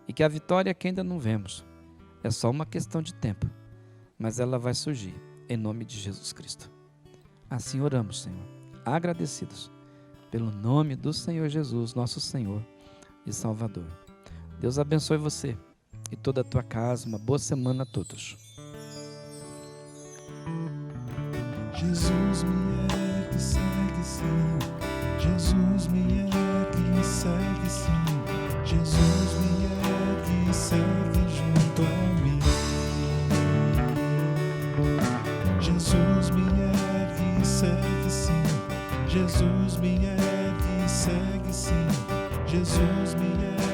E que a vitória que ainda não vemos é só uma questão de tempo, mas ela vai surgir em nome de Jesus Cristo. Assim oramos, Senhor, agradecidos pelo nome do Senhor Jesus, nosso Senhor e Salvador. Deus abençoe você e toda a tua casa. Uma boa semana a todos. Jesus me ergue, segue sim. Jesus me ergue, segue sim. Jesus me ergue, segue junto a mim. Jesus me ergue, segue sim. Jesus me ergue, segue sim. Jesus me ergue.